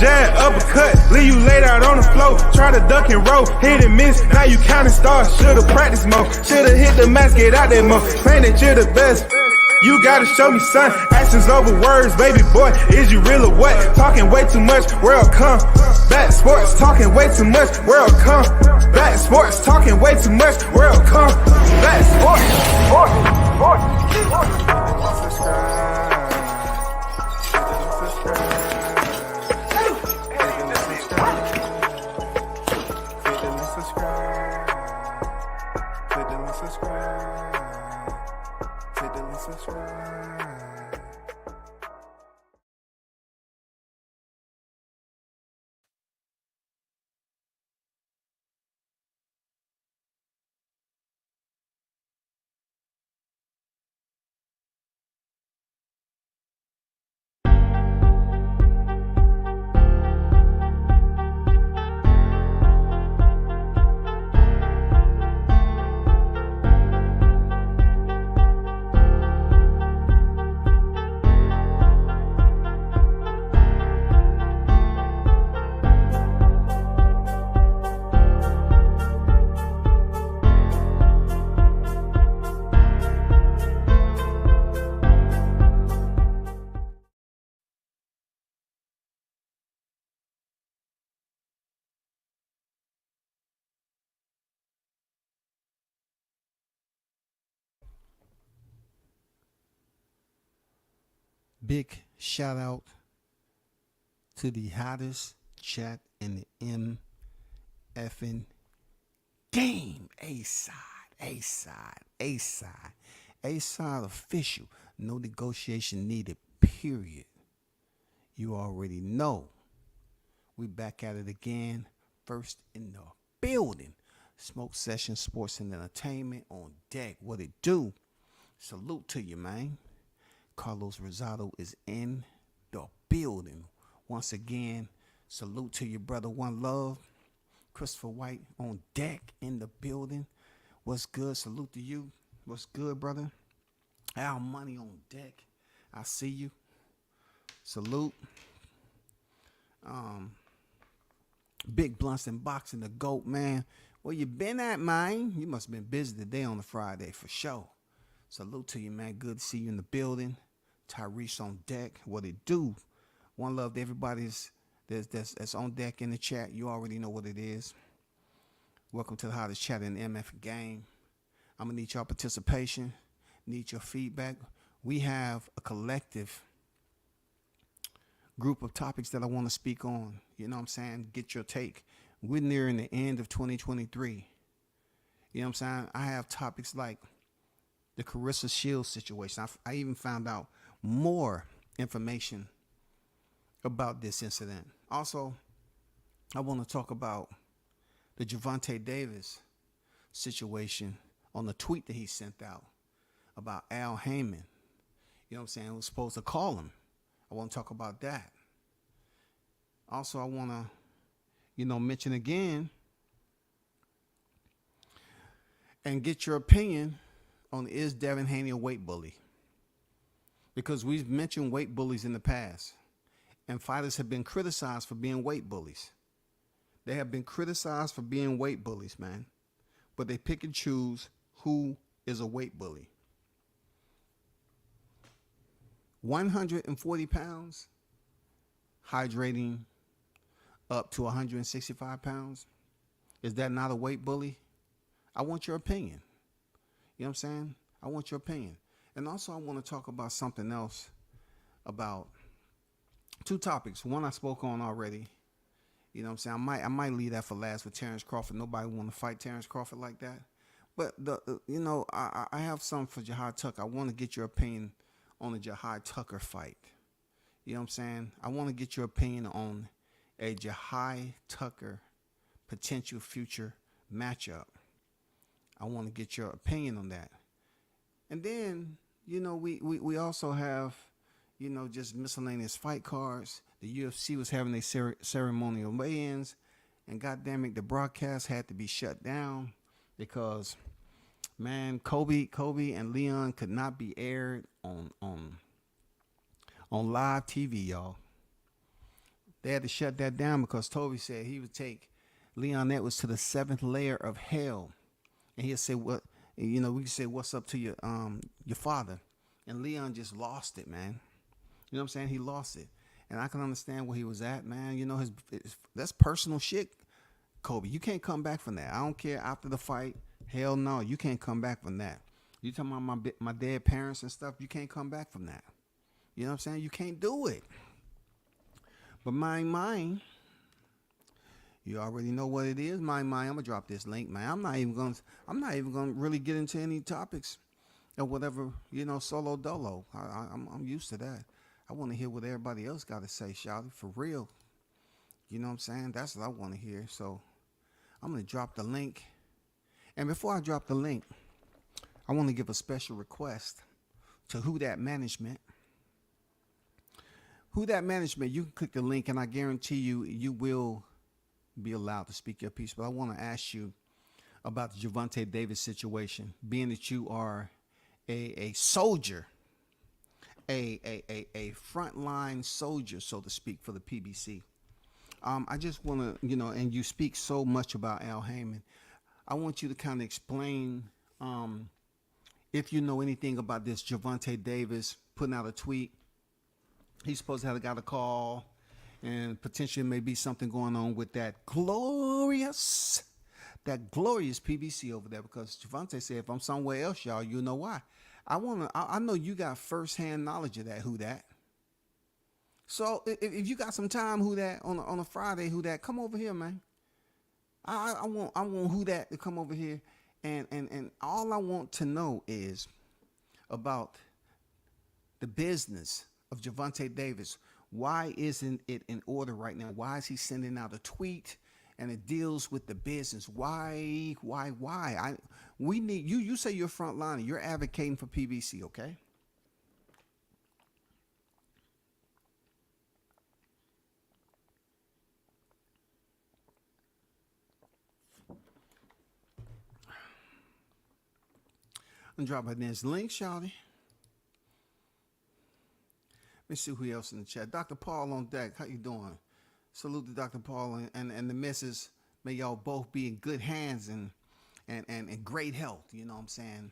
jab, uppercut, leave you laid out on the floor. Try to duck and roll, hit and miss, now you counting stars. Should've practiced more, should've hit the mask, get out there more. Claim that you're the best. You gotta show me, son. Actions over words, baby boy. Is you real or what? Talking way too much, world come. Back sports, talking way too much, world come. Back sports, talking way too much, world come. Back Big shout out to the hottest chat in the Mf'N game. A-side official. No negotiation needed, period. You already know. We back at it again. First in the building. Smoke Session Sports and Entertainment on deck. What it do? Salute to you, man. Carlos Rosado is in the building. Once again, salute to your brother, One Love. Christopher White on deck in the building. What's good? Salute to you. What's good, brother? Al Money on deck. I see you. Salute. Big Blunts and Boxing, the GOAT, man. Where you been at, man? You must have been busy today on the Friday for sure. Salute to you, man. Good to see you in the building. Tyrese on deck. What it do? One love to everybody that's on deck in the chat. You already know what it is. Welcome to the hottest chat in the MF game. I'm going to need your participation. Need your feedback. We have a collective group of topics that I want to speak on. You know what I'm saying? Get your take. We're nearing the end of 2023. You know what I'm saying? I have topics like the Carissa Shields situation. I even found out more information about this incident. Also, I want to talk about the Gervonta Davis situation on the tweet that he sent out about Al Heyman. You know what I'm saying? I was supposed to call him. I want to talk about that. Also, I want to, mention again and get your opinion on, is Devin Haney a weight bully? Because we've mentioned weight bullies in the past, and fighters have been criticized for being weight bullies. They have been criticized for being weight bullies, man. But they pick and choose who is a weight bully. 140 pounds, hydrating up to 165 pounds. Is that not a weight bully? I want your opinion. You know what I'm saying? I want your opinion. And also I want to talk about something else, about two topics. One I spoke on already. You know what I'm saying? I might leave that for last with Terrence Crawford. Nobody want to fight Terrence Crawford like that. But I have something for Jahad Tucker. I want to get your opinion on the Jahad Tucker fight. You know what I'm saying? I want to get your opinion on a Jahad Tucker potential future matchup. I want to get your opinion on that. And then, we also have, just miscellaneous fight cards. The UFC was having their ceremonial weigh-ins, and goddamn it, the broadcast had to be shut down because, man, Kobe and Leon could not be aired on live TV, y'all. They had to shut that down because Toby said he would take Leon Edwards to the seventh layer of hell, and he'd say, "What, we could say, what's up to your father?" And Leon just lost it, man. You know what I'm saying? He lost it, and I can understand where he was at, man. That's personal shit, Kobe. You can't come back from that. I don't care after the fight. Hell no, you can't come back from that. You talking about my dead parents and stuff? You can't come back from that. You know what I'm saying? You can't do it. But mine, you already know what it is. Mine. I'm gonna drop this link, man. I'm not even gonna really get into any topics or whatever. Solo dolo. I'm used to that. I want to hear what everybody else got to say, Shouty, for real. You know what I'm saying? That's what I want to hear. So I'm gonna drop the link. And before I drop the link, I want to give a special request to Who That Management. Who That Management, you can click the link and I guarantee you will be allowed to speak your piece. But I want to ask you about the Gervonta Davis situation, being that you are a soldier, a frontline soldier, so to speak, for the PBC. I just want to, and you speak so much about Al Heyman. I want you to kind of explain if you know anything about this Gervonta Davis putting out a tweet. He's supposed to have got a call, and potentially maybe something going on with that glorious PBC over there. Because Gervonta said, if I'm somewhere else, y'all, you know why. I know you got firsthand knowledge of that. Who that? So if you got some time, Who That on a Friday, Who That, come over here, man. I want Who That to come over here, and all I want to know is about the business of Gervonta Davis. Why isn't it in order right now? Why is he sending out a tweet and it deals with the business? Why? We need you. You say you're front liner. You're advocating for PBC, okay? I'm dropping this link, Shawty. Let me see who else in the chat. Dr. Paul on deck. How you doing? Salute to Dr. Paul and the missus. May y'all both be in good hands and great health. You know what I'm saying?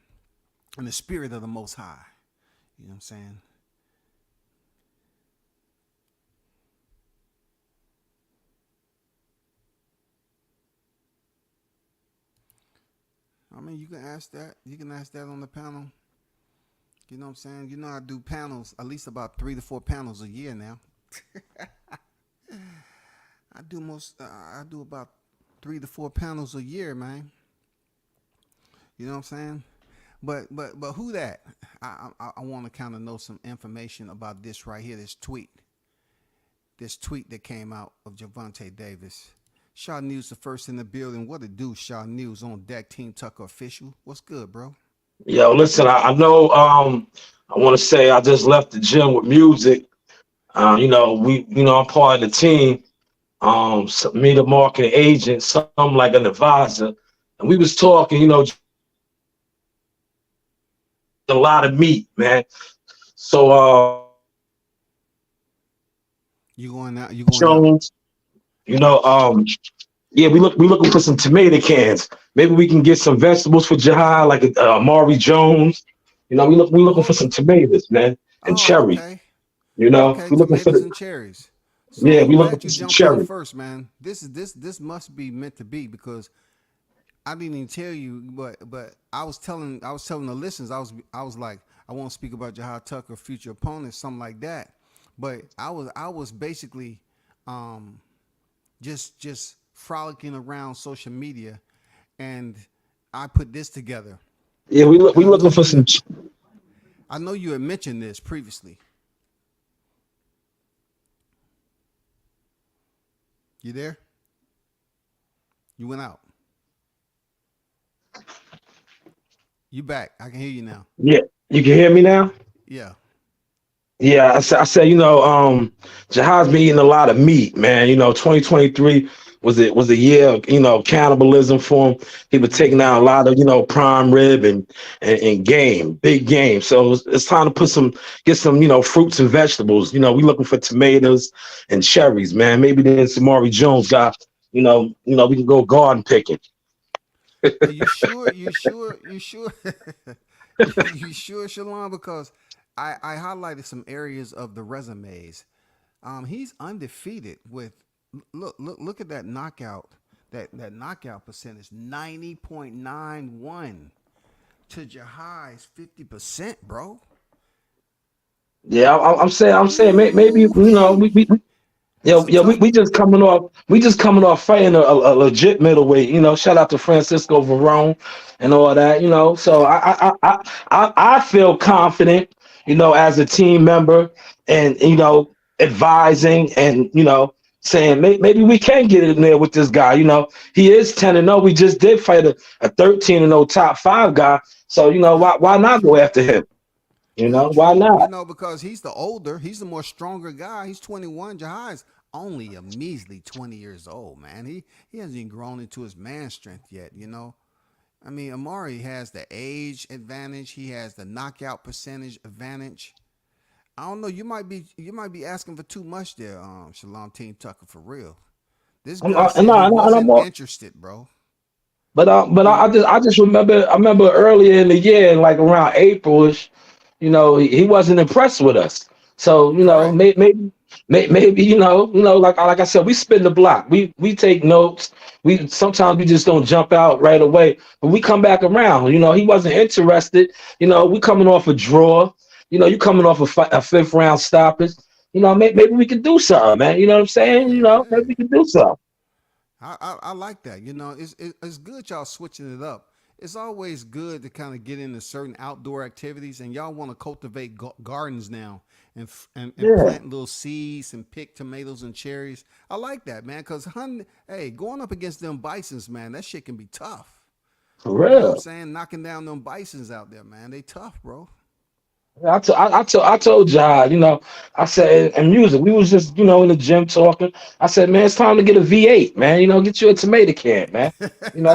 In the spirit of the Most High. You know what I'm saying? I mean, you can ask that. You can ask that on the panel. You know what I'm saying? I do panels, at least about 3 to 4 panels a year now. I do about 3 to 4 panels a year, man. You know what I'm saying? But Who That? I want to kind of know some information about this right here, this tweet that came out of Gervonta Davis. Shaw News, the first in the building. What it do, Shaw News on deck, Team Tucker official. What's good, bro? Yo, listen, I know I want to say I just left the gym with music. I'm part of the team. Me, the marketing agent, some like an advisor. And we was talking, a lot of meat, man. So You going out? You going out? Jones, yeah, we looking for some tomato cans. Maybe we can get some vegetables for Jahai, like Amari Jones. We looking for Oh, some tomatoes, man, and cherry. okay. Okay, We looking for tomatoes the and cherries. So yeah, I'm we looking glad for you some jumped in cherry. first, man. This must be meant to be because I didn't even tell you, but I was telling the listeners, I was like, I won't speak about Jahai Tucker, future opponents, something like that. But I was basically just frolicking around social media, and I put this together. Yeah, And we looking for some. I know you had mentioned this previously. You there? You went out. You back. I can hear you now. Yeah, you can hear me now. Yeah. Yeah, I said, Jihad's been eating a lot of meat, man. 2023 was a year of, cannibalism for him. He was taking Mm-hmm. down a lot of, prime rib and game, big game. So it's time to get some, fruits and vegetables. We looking for tomatoes and cherries, man. Maybe then Samari Jones got, we can go garden picking. Are you sure? You sure? You sure? You sure, Shalon? Because I highlighted some areas of the resumes. He's undefeated with look at that knockout that knockout percentage 90.91 to Jahai's 50%, bro. Yeah, I'm saying maybe, Ooh, Yeah, that's a yeah, tough. we just coming off fighting a legit middleweight. Shout out to Francisco Varone and all that. So I feel confident. As a team member and advising and saying maybe we can get in there with this guy. He is 10-0. We just did fight a 13-0 top five guy. So why not go after him? Why True. not? Because he's the older, he's the more stronger guy. He's 21. Jahai's only a measly 20 years old, man. He hasn't even grown into his man strength yet. I mean, Amari has the age advantage. He has the knockout percentage advantage. I don't know. You might be asking for too much there, Shalom Team Tucker, for real. This I'm, girl I, said he and I'm wasn't all, interested, bro. But He I just remember earlier in the year, like around Aprilish, he wasn't impressed with us. So correct. maybe like I said, we spin the block. We take notes. We sometimes we just don't jump out right away, but we come back around. He wasn't interested. We coming off a draw. You coming off a fifth round stoppage. Maybe we could do something, man. You know what I'm saying? Yeah, Maybe yeah. we could do something. I like that. It's good y'all switching it up. It's always good to kind of get into certain outdoor activities, and y'all want to cultivate gardens now and Yeah, plant little seeds and pick tomatoes and cherries. I like that, man. Cause hey, going up against them bisons, man, that shit can be tough. for You know what I'm real. saying? Knocking down them bisons out there, man. They tough, bro. I told Jai, I said, and music, we was just, in the gym talking. I said, man, it's time to get a V8, man. Get you a tomato can, man. Get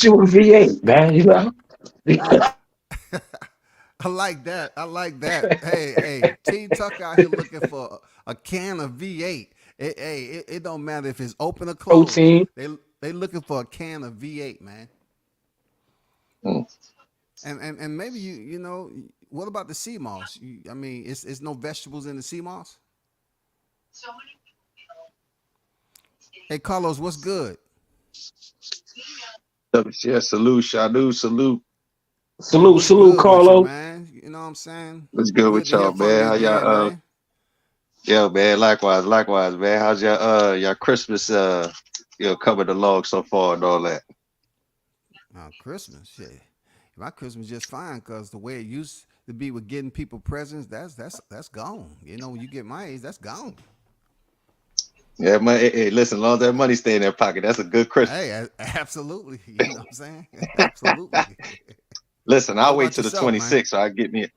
you a V8, man. I like that. I like that. Hey, T Tuck out here looking for a can of V8. It don't matter if it's open or closed. Protein. They looking for a can of V8, man. Mm. And maybe what about the sea moss? I mean, it's no vegetables in the sea moss. Hey Carlos, what's good? Yeah, salute, Shadu, salute. Hey, Salute, what's salute, good with you, Carlo. man? You know what I'm saying? What's good Good with to hear y'all, from man? you How again, y'all man. yeah, man, likewise, man. How's your Christmas covered along so far and all that? Christmas, shit. My Christmas just fine because the way it used to be with getting people presents, that's gone. When you get my age, that's gone. Yeah, man, hey, listen, as long as that money stay in their pocket, that's a good Christmas. Hey, absolutely. You know what I'm saying? Absolutely. Listen, What I'll wait about till the yourself, man? 26th so I get me.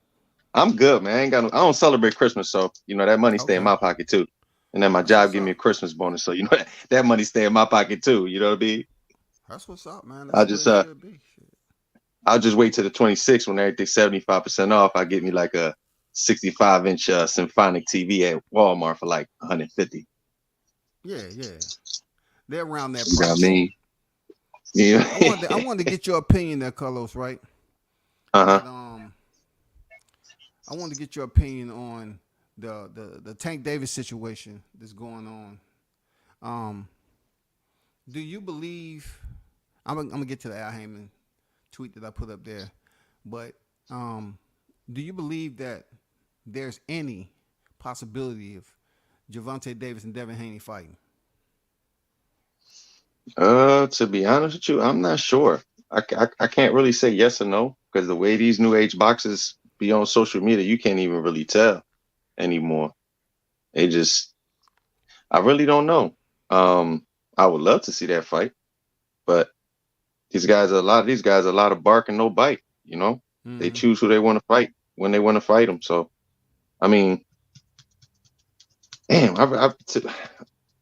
I'm good, man. I don't celebrate Christmas, so that money stay in Okay, my pocket too. And then my that's job what's give me a up. Christmas bonus, so that money stay in my pocket too. You know what I mean? That's what's up, man. That's I'll the way just it should be. Shit. I'll just wait till the 26th when everything's 75% off. I get me like a 65-inch symphonic TV at Walmart for like 150. Yeah, yeah. They're around that You know what I price. mean? Yeah. I wanted to get your opinion there, Carlos. Right? Uh-huh. That I wanted to get your opinion on the Tank Davis situation that's going on. Um, do you believe? I'm gonna get to the Al Heyman tweet that I put up there, but um, do you believe that there's any possibility of Javante Davis and Devin Haney fighting? To be honest with you, I'm not sure. I can't really say yes or no because the way these new age boxes be on social media, you can't even really tell anymore. They just, I really don't know. I would love to see that fight, but a lot of these guys, a lot of bark and no bite. They Mm-hmm. choose who they want to fight. when they want to fight him. So I mean, damn,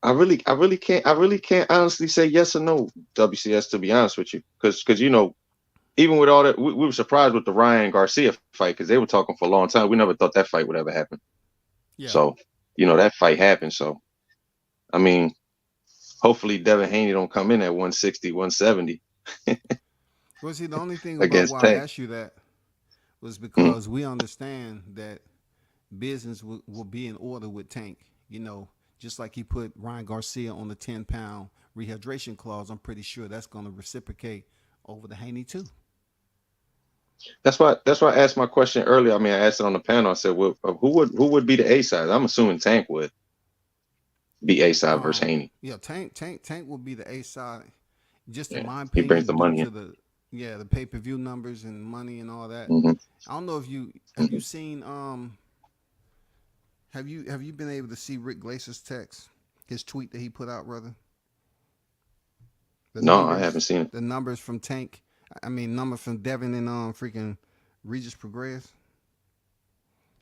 I really can't honestly say yes or no, WCS, to be honest with you, because you know, even with all that, we were surprised with the Ryan Garcia fight because they were talking for a long time. We never thought that fight would ever happen. Yeah. So, you know, that fight happened. So, I mean, hopefully Devin Haney don't come in at 160, 170 Well, see, the only thing about against why I Tank. asked you that was Mm, because we understand that business will be in order with Tank. You know, just like he put Ryan Garcia on the 10-pound rehydration clause, I'm pretty sure that's going to reciprocate over the Haney too. that's why I asked my question earlier. I mean, I asked it on the panel. I said, well, who would be the A side? I'm assuming Tank would be A side versus Haney. Yeah, Tank will be the A side, just in Yeah, my he brings the opinion, due money in. to the pay-per-view numbers and money and all that. Hmm. I don't know if you have you Hmm. seen have you been able to see Rick Glacer's text, his tweet that he put out, rather? The No, I haven't numbers, seen it. the numbers from Tank. I mean, numbers from Devin and freaking Regis Progress.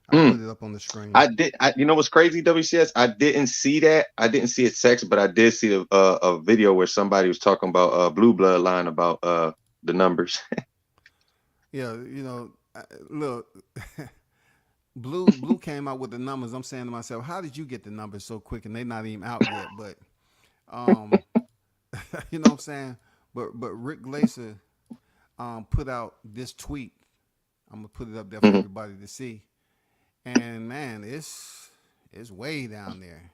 I'll Mm. put it up on the screen. I did. You know what's crazy, WCS? I didn't see that. I didn't see it text, but I did see a video where somebody was talking about Blue Bloodline about the numbers. Yeah, look, Blue came out with the numbers. I'm saying to myself, how did you get the numbers so quick and they're not even out yet? But um, you know what I'm saying? But Rick Glacer put out this tweet. I'm gonna put it up there for Hmm. everybody to see. And man, it's way down there.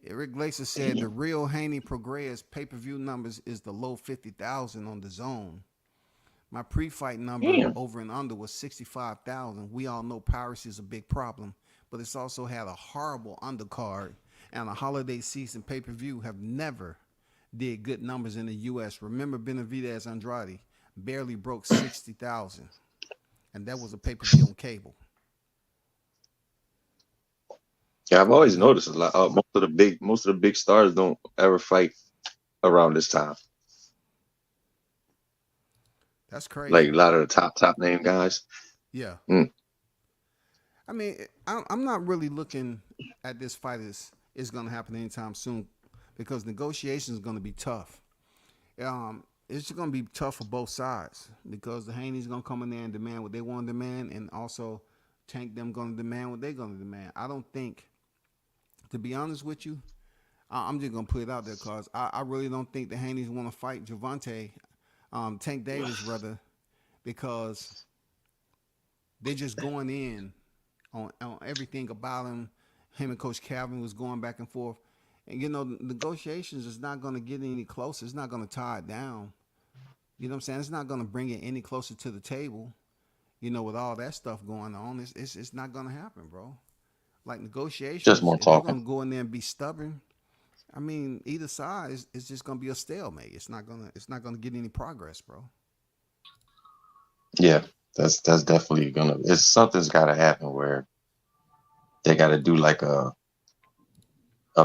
Rick Glacer said the real Haney Progress pay-per-view numbers is the low 50,000 on the zone. My pre-fight number Damn. over and under was 65,000. We all know piracy is a big problem, but it's also had a horrible undercard, and a holiday season pay-per-view have never did good numbers in the U.S. Remember Benavidez Andrade barely broke 60,000, and that was a pay-per-view on cable. Yeah, I've You always know, noticed a lot. Most of the big stars don't ever fight around this time. that's Like crazy. a lot of the top name guys. Yeah, Mm. I mean, I'm not really looking at this fight as it's going to happen anytime soon because negotiations is going to be tough. It's going to be tough for both sides because the Haney's going to come in there and demand what they want to demand, and also Tank them going to demand what they're going to demand. I don't think, to be honest with you, I'm just going to put it out there because I really don't think the Haney's want to fight Javante, Tank Davis rather, because they're just going in on everything about him. Him and Coach Calvin was going back and forth. And negotiations is not going to get any closer. It's not going to tie it down. You know what I'm saying? It's not going to bring it any closer to the table. With all that stuff going on, it's not going to happen, bro. Like Just negotiations, more if you're talking. going to go in there and be stubborn, I mean, either side is just going to be a stalemate. It's not gonna get any progress, bro. Yeah, that's definitely gonna. It's something's got to happen where they got to do like a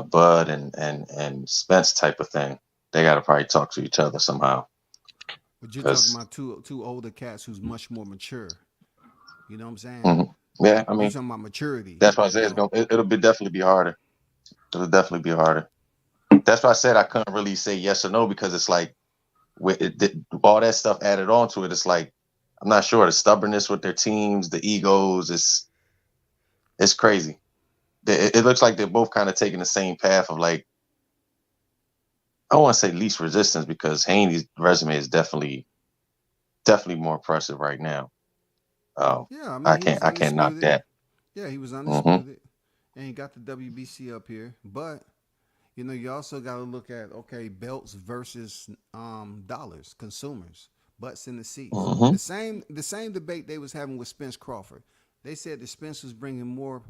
Bud and Spence type of thing. They got to probably talk to each other somehow. But you're talking Because about two older cats who's much more mature. You know what I'm saying? yeah, I You're mean talking about maturity. that's why I said it'll be definitely be harder. It'll definitely be harder. That's why I said I couldn't really say yes or no because it's like with all that stuff added on to it. It's like I'm not sure the stubbornness with their teams, the egos. It's crazy. It looks like they're both kind of taking the same path of like I don't want to say least resistance because Haney's resume is definitely more impressive right now. Yeah, I mean, I he was can't knock undisputed. that. Yeah, he was Hmm. undisputed, and he got the WBC up here. But you also got to look at, okay, belts versus dollars, consumers, butts in the seats. Hmm. The same debate they was having with Spence Crawford. They said that Spence was bringing more,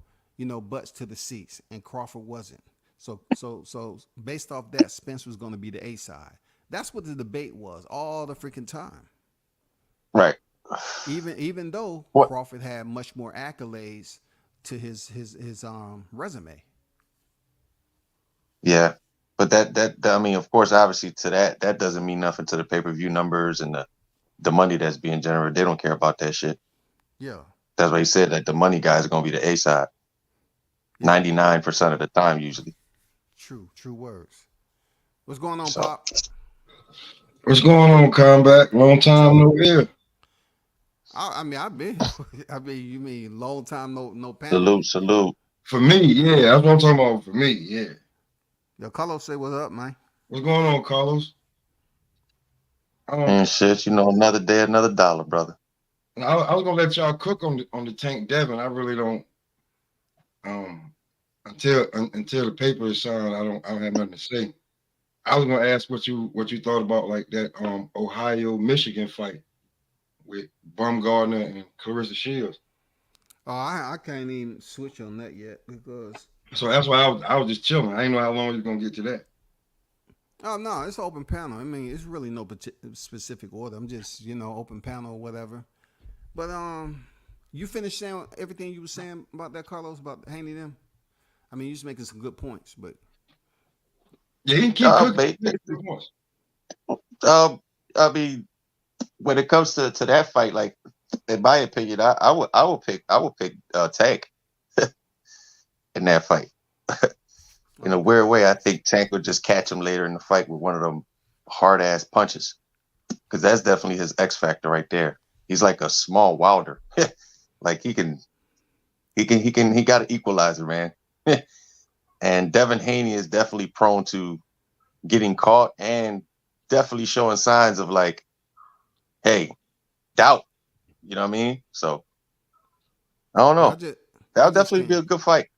butts to the seats, and Crawford wasn't. So based off that, Spence was going to be the A side. That's what the debate was all the freaking time. Right. Even though What? Crawford had much more accolades to his resume. Yeah. But that I mean, of course, obviously to that doesn't mean nothing to the pay-per-view numbers and the money that's being generated. They don't care about that shit. Yeah. That's why he said that the money guy is gonna be the A side. Yeah, 99% of the time usually. true words. What's going on, So Pop? What's going on, Combat? Long time no hear. I mean, I've been. I mean, you mean long time no panel? salute. For me, yeah, that's what I'm talking about. For me, yeah. Yo, Carlos say what's up, man. What's going on, Carlos? And shit, another day, another dollar, brother. I was gonna let y'all cook on the Tank Devin. I really don't. Um, until the paper is signed, I don't have nothing to say. I was gonna ask what you thought about like that Ohio Michigan fight with Baumgartner and Clarissa Shields. Oh, I can't even switch on that yet because So that's why I was just chilling. I didn't know how long you're gonna get to that. oh no, it's an open panel. I mean, it's really no specific order. I'm just open panel or whatever. But you finished saying everything you were saying about that, Carlos, about Haney them. I mean, you're just making some good points, but Yeah, he can keep cooking. Basically, I mean, when it comes to that fight, like in my opinion, I would pick Tank in that fight. In a weird way, I think Tank would just catch him later in the fight with one of them hard ass punches, because that's definitely his X factor right there. He's like a small Wilder. Like he got an equalizer, man. And Devin Haney is definitely prone to getting caught and definitely showing signs of like, hey, doubt. You know what I mean? So I don't yeah, know. I That'll just definitely be can't. a good fight.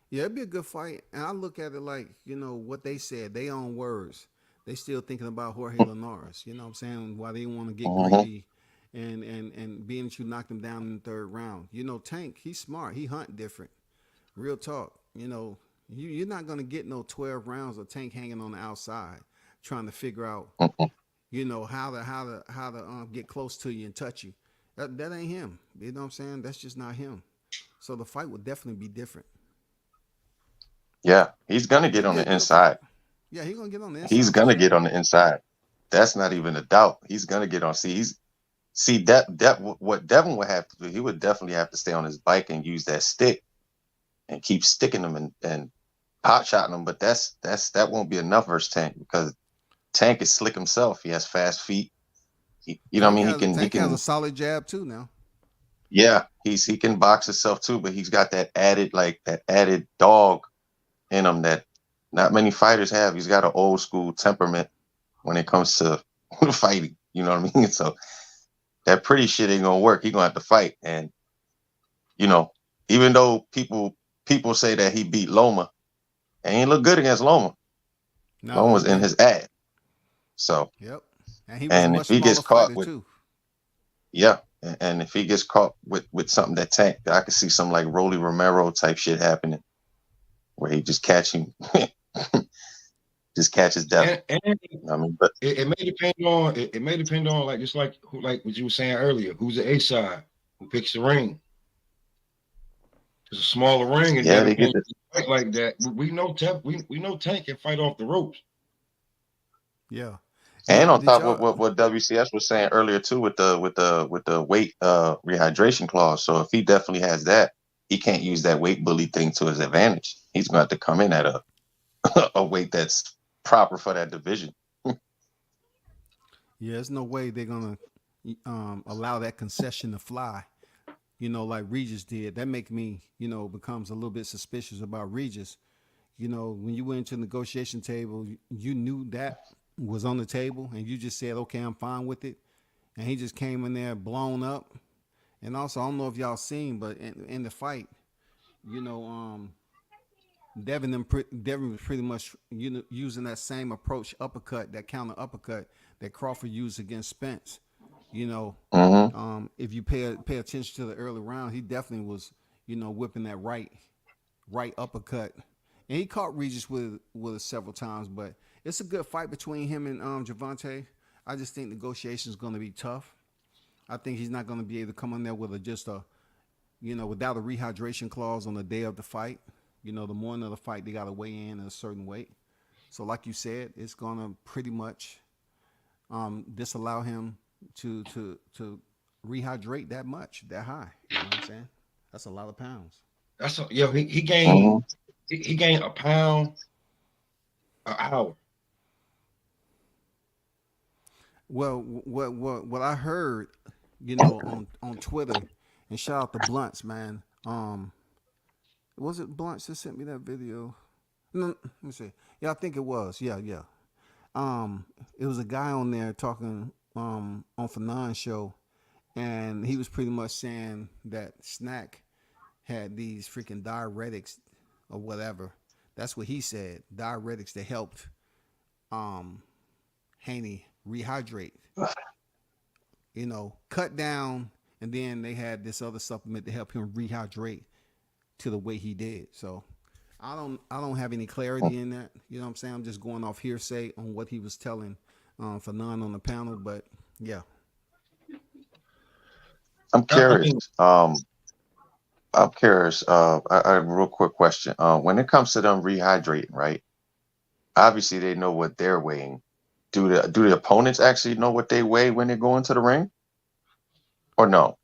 Yeah, it'd be a good fight, and I look at it like what they said. They own words. They still thinking about Jorge Linares. You know what I'm saying? Why they want to get Mm-hmm. greedy, and being that you knocked him down in the third round. Tank, he's smart. He hunt different. Real talk. You're not gonna get no 12 rounds of Tank hanging on the outside, trying to figure out how to get close to you and touch you. That ain't him. You know what I'm saying? That's just not him. So the fight would definitely be different. Yeah, he's gonna get It'd on be a the good fight. inside. Yeah, he's gonna get on the He's inside for gonna get sure. on the inside. That's not even a doubt. He's gonna get on. See that what Devin would have to do. He would definitely have to stay on his bike and use that stick and keep sticking them and pot shotting them. But that won't be enough versus Tank, because Tank is slick himself. He has fast feet. You know what I mean? He Tank has a can. solid jab too now. Yeah, he can box himself too, but he's got that added dog in him that not many fighters have. He's got an old school temperament when it comes to fighting. You know what I mean? So that pretty shit ain't gonna work. He gonna have to fight. And you know, even though people say that he beat Loma, and he look good against Loma. No, he Loma's in didn't. his ad. So, Yep. And he was a and if much he gets smaller caught fighter with, too. yeah, and if he gets caught with something that Tank, I could see some like Rolly Romero type shit happening, where he just catch him, just catches Devin. And I mean, but it may depend on it may depend on like just like who, like what you were saying earlier, who's the A side, who picks the ring. It's a smaller ring, and yeah, Devin they get can't this. fight like that. We know Tank can fight off the ropes. Yeah. And on Did top of y'all? what WCS was saying earlier too, with the weight rehydration clause. So if he definitely has that, he can't use that weight bully thing to his advantage. He's going to have to come in at a a weight that's proper for that division. Yeah, there's no way they're gonna allow that concession to fly. Like Regis did. That make me, becomes a little bit suspicious about Regis. When you went to the negotiation table, you knew that was on the table, and you just said, "Okay, I'm fine with it." And he just came in there blown up. And also, I don't know if y'all seen, but in the fight, you know, um, Devin was pretty much using that same approach uppercut, that counter uppercut that Crawford used against Spence. You know, Mm-hmm. if you pay attention to the early round, he definitely was whipping that right uppercut, and he caught Regis with it several times. But it's a good fight between him and Javante. I just think negotiation is going to be tough. I think he's not going to be able to come in there with without a rehydration clause on the day of the fight. The morning of the fight, they got to weigh in at a certain weight. So, like you said, it's going to pretty much disallow him to rehydrate that much, that high. You know what I'm saying? That's a lot of pounds. He Mhm. gained he gained a pound an hour. Well, what I heard, on Twitter, and shout out to Blunts, man. Was it Blunts that sent me that video? No, let me see. Yeah, I think it was. Yeah, yeah. It was a guy on there talking on Mf'N show, and he was pretty much saying that Snack had these freaking diuretics or whatever. That's what he said. Diuretics that helped um Haney rehydrate, cut down, and then they had this other supplement to help him rehydrate to the way he did. So I don't have any clarity in that. You know what I'm saying? I'm just going off hearsay on what he was telling for none on the panel. But yeah. I'm I curious. mean, Um, I'm curious. I have a real quick question. When it comes to them rehydrating, right? Obviously, they know what they're weighing. Do the opponents actually know what they weigh when they go into the ring, or no?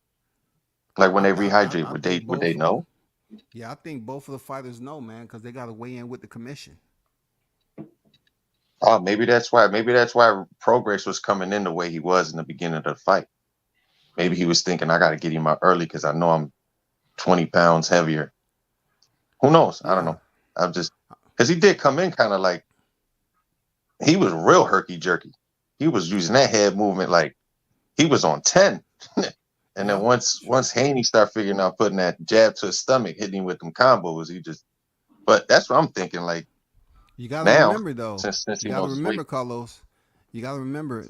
Like when I they I, I, rehydrate, I would they think would they both. know? Yeah, I think both of the fighters know, man, because they got to weigh in with the commission. Oh, maybe that's why. Maybe that's why Progress was coming in the way he was in the beginning of the fight. Maybe he was thinking, I got to get him out early because I know I'm 20 pounds heavier. Who knows? I don't Yeah. know. I'm just because he did come in kind of like he was real herky jerky. He was using that head movement like he was on 10. And then Yeah. once Haney started figuring out putting that jab to his stomach, hitting him with them combos, he just. But that's what I'm thinking. Like You got to now, remember though. since You he got to knows his weight. remember, Carlos. You got to remember,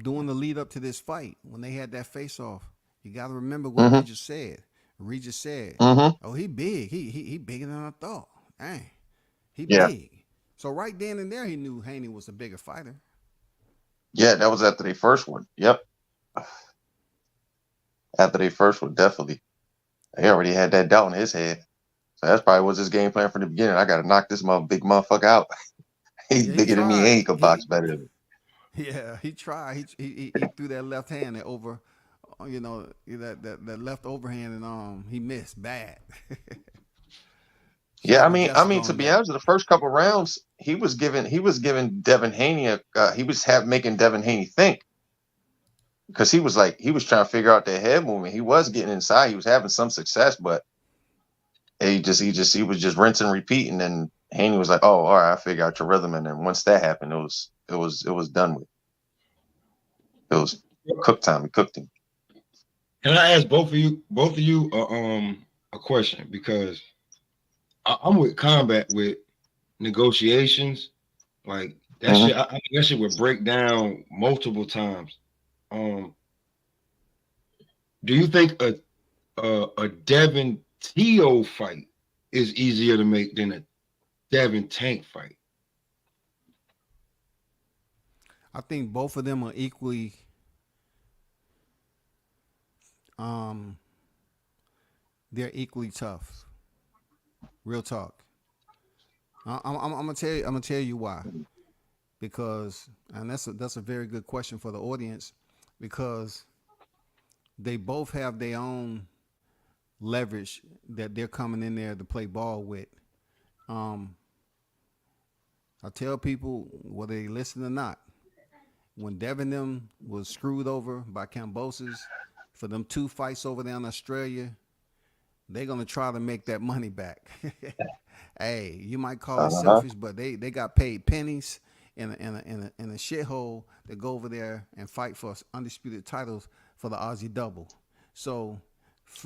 doing the lead up to this fight when they had that face off. You got to remember what Mm-hmm. Regis said. Regis said, Mm-hmm. "Oh, he big. He bigger than I thought. Dang, he Yeah. big." So right then and there, he knew Haney was a bigger fighter. Yeah, that was after they first one. Yep. After they first one, definitely. He already had that doubt in his head. So that's probably was his game plan from the beginning. I gotta knock this big motherfucker out. He's Yeah, he bigger than me. tried. He could box better than me. Yeah, he tried. He threw that left hand and over, that left overhand, and he missed bad. Shout Yeah, out I to mean, I Jessica mean, to on be that. honest, the first couple rounds, he was giving Devin Haney making Devin Haney think because he was trying to figure out that head movement. He was getting inside. He was having some success, but he was just rinse and repeat. And then Haney was like, "Oh, all right, I figure out your rhythm." And then once that happened, it was done with. It was cook time. He cooked him. can I ask both of you, a question because I'm with combat with negotiations like that Hmm. shit. I think that shit would break down multiple times. Um, do you think a Devin Teo fight is easier to make than a Devin Tank fight? I think both of them are equally. Um, they're equally tough. Real talk. I'm gonna tell you. I'm gonna tell you why. Because, and that's a very good question for the audience, because they both have their own leverage that they're coming in there to play ball with. Um, I tell people, whether they listen or not, when Devin them was screwed over by Cambosis for them 2 fights over there in Australia, they're gonna try to make that money back. Hey, you might call it Uh-huh. selfish, but they got paid pennies in a shithole to go over there and fight for undisputed titles for the Aussie double. So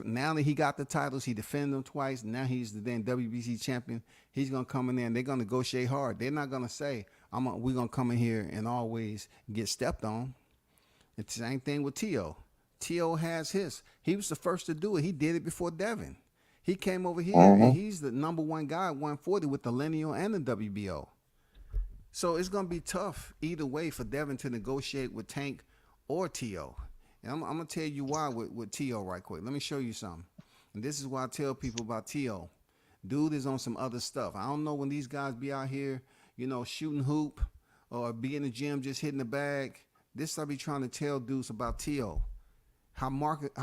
now that he got the titles, he defended them twice. Now he's the then WBC champion. He's gonna come in there and they're gonna negotiate hard. They're not gonna say, we're gonna come in here and always get stepped on." It's the same thing with Tio. Tio has his. He was the first to do it. He did it before Devin. He came over here and Hmm. he's the number one guy at 140 with the lineal and the WBO. So it's gonna be tough either way for Devin to negotiate with Tank or Tio. And I'm gonna tell you why with Tio right quick. Let me show you something. And this is why I tell people about Tio. Dude is on some other stuff. I don't know when these guys be out here, shooting hoop or be in the gym just hitting the bag. This I be trying to tell dudes about Tio. how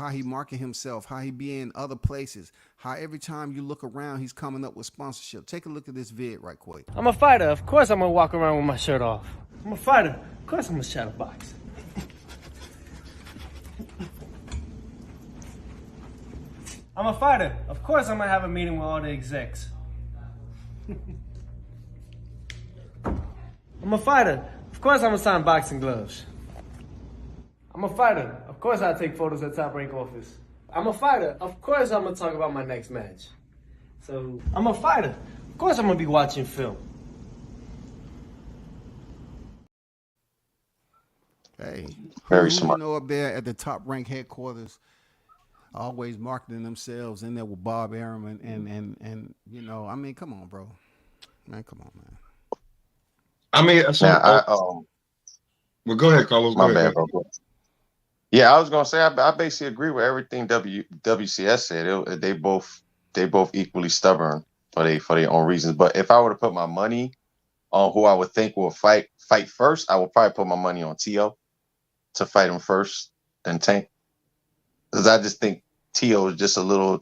he market himself, how he be in other places, how every time you look around, he's coming up with sponsorship. Take a look at this vid right quick. I'm a fighter. Of course I'm gonna walk around with my shirt off. I'm a fighter. Of course I'm a shadow box. I'm a fighter. Of course I'm gonna have a meeting with all the execs. I'm a fighter. Of course I'm gonna sign boxing gloves. I'm a fighter. Of course I take photos at Top Rank office. I'm a fighter. Of course I'm gonna talk about my next match. So I'm a fighter. Of course I'm gonna be watching film. Hey, Very who smart. you know up there at the Top Rank headquarters, always marketing themselves in there with Bob Arum and you know, I mean, come on, bro, man, come on, man. I mean, so, Now, well, go ahead, Carlos. my Go ahead. bad, bro. Yeah, I was gonna say I basically agree with everything WCS said. They both equally stubborn for their own reasons. But if I were to put my money on who I would think will fight first, I would probably put my money on T.O. to fight him first, then Tank, because I just think T.O. is just a little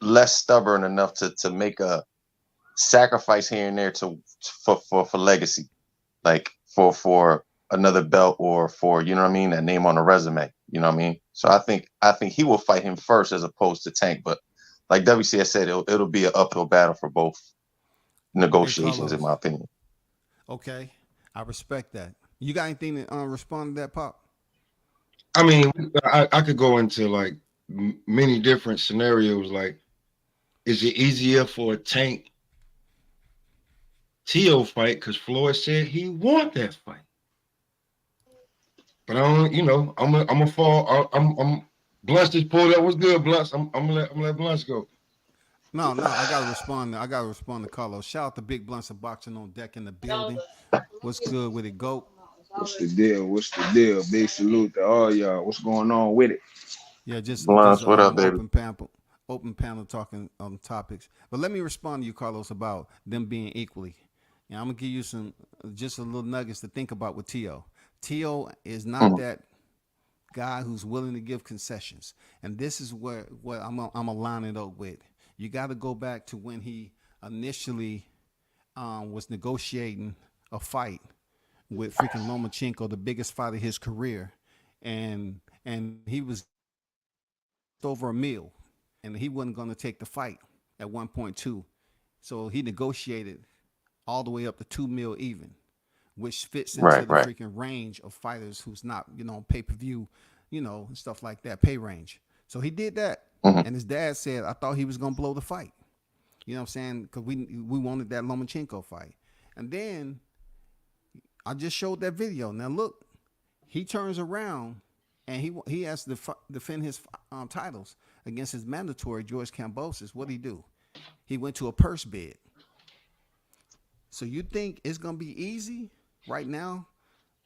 less stubborn enough to make a sacrifice here and there for legacy, like for another belt or for, you know what I mean, that name on the resume, you know what I mean. So I think he will fight him first as opposed to Tank. But like WCS said, it'll be an uphill battle for both negotiations, in my opinion. Okay, I respect that. You got anything to respond to that, Pop? I mean, I could go into like many different scenarios. Like, is it easier for a Tank T.O. fight because Floyd said he want that fight? But I don't, you know, I'm a fall. I'm Blunts just pulled up. What's good, Blunts? I'm gonna let Blunts go. No, I gotta respond. I gotta respond to Carlos. Shout out to Big Blunts of Boxing on Deck in the building. What's good with it, GOAT? What's the deal? What's the deal? Big salute to all y'all. What's going on with it? Yeah, just Blunts, what up, baby? Open panel talking topics. But let me respond to you, Carlos, about them being equally. And I'm gonna give you just a little nuggets to think about with T.O. T.O. is not that guy who's willing to give concessions, and this is what I'm gonna line it up with. You got to go back to when he initially was negotiating a fight with freaking Lomachenko, the biggest fight of his career, and he was over a meal, and he wasn't going to take the fight at 1.2, so he negotiated all the way up to 2 mil even, which fits into the freaking range of fighters who's not, you know, pay-per-view, you know, and stuff like that, pay range. So he did that, and his dad said, I thought he was going to blow the fight. You know what I'm saying? Because we wanted that Lomachenko fight. And then I just showed that video. Now look, he turns around and he has to defend his titles against his mandatory George Kambosos. What did he do? He went to a purse bid. So you think it's gonna be easy right now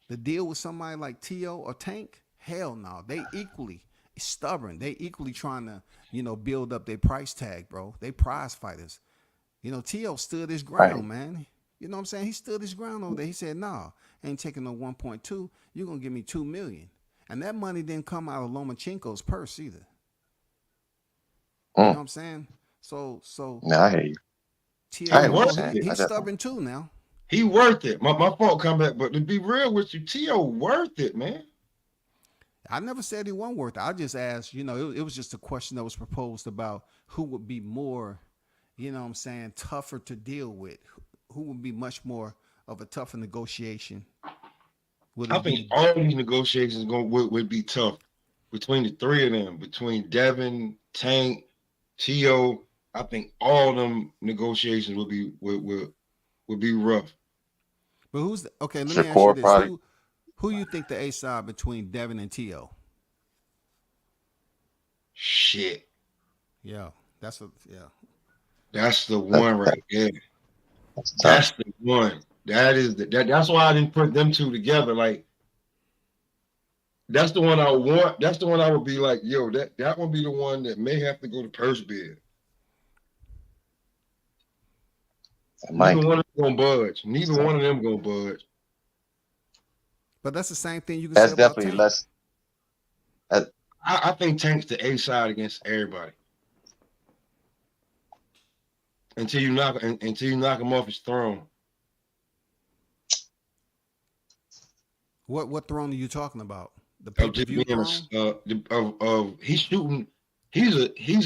to deal with somebody like T.O. or Tank? Hell no. They equally stubborn. They equally trying to, you know, build up their price tag, bro. They prize fighters. You know, T.O. stood his ground, man. You know what I'm saying? He stood his ground over there. He said, nah, I ain't taking no 1.2. You're going to give me $2 million. And that money didn't come out of Lomachenko's purse either. You know what I'm saying? So I hear you. T.O., he's stubborn too now. He worth it. My fault come back, but to be real with you, T.O. worth it, man. I never said he wasn't worth it. I just asked, you know, it was just a question that was proposed about who would be more, you know what I'm saying, tougher to deal with. Who would be much more of a tougher negotiation? I think all these negotiations would be tough between the three of them, between Devin, Tank, T.O. I think all them negotiations would be rough. But who's okay? Let me ask you this: who you think the A side between Devin and T.O.? Shit. Yeah, that's the one right there. That's the one. That's why I didn't put them two together. Like, that's the one I want. That's the one I would be like, yo, that would be the one that may have to go to purse bid. Neither one of them gonna budge. Neither one of them gonna budge. But that's the same thing you can say about definitely Tank. less. I think Tank's the A side against everybody until you knock him off his throne. What throne are you talking about? The Of just pay-per-view being throne? of he's shooting. He's